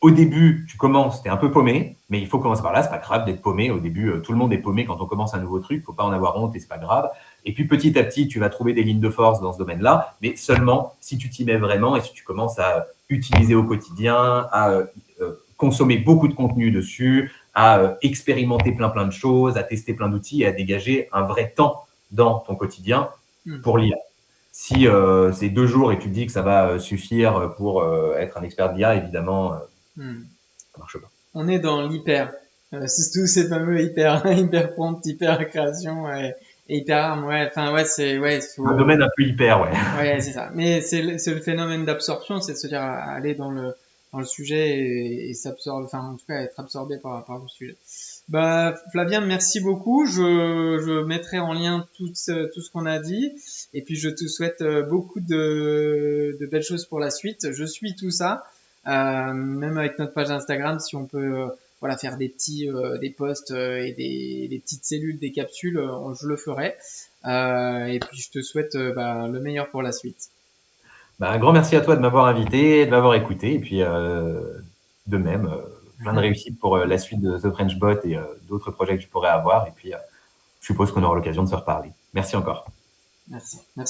au début, tu commences, tu es un peu paumé, mais il faut commencer par là. C'est pas grave d'être paumé. Au début, tout le monde est paumé quand on commence un nouveau truc. Il ne faut pas en avoir honte et c'est pas grave. Et puis petit à petit, tu vas trouver des lignes de force dans ce domaine-là, mais seulement si tu t'y mets vraiment et si tu commences à utiliser au quotidien, à consommer beaucoup de contenu dessus, à expérimenter plein de choses, à tester plein d'outils et à dégager un vrai temps dans ton quotidien pour l'IA. Si c'est 2 jours et tu te dis que ça va suffire pour être un expert de l'IA, évidemment, Hmm. ça marche pas. On est dans l'hyper. Surtout ces fameux hyper, hyper prompt, hyper création et hyper arme. Ouais, enfin, ouais, Un domaine un peu hyper, ouais. ouais, c'est ça. Mais c'est le phénomène d'absorption, c'est de se dire aller dans le sujet et s'absorber, enfin, en tout cas, être absorbé par le sujet. Bah, Flavien, merci beaucoup. Je mettrai en lien tout ce qu'on a dit. Et puis, je te souhaite beaucoup de belles choses pour la suite. Je suis tout ça. Même avec notre page Instagram, si on peut voilà, faire des posts et des petites cellules, des capsules, je le ferai. Et puis je te souhaite le meilleur pour la suite. Bah, un grand merci à toi de m'avoir invité, de m'avoir écouté. Et puis, de même, plein de réussite pour la suite de The French Bot et d'autres projets que je pourrais avoir. Et puis, je suppose qu'on aura l'occasion de se reparler. Merci encore. Merci. Merci.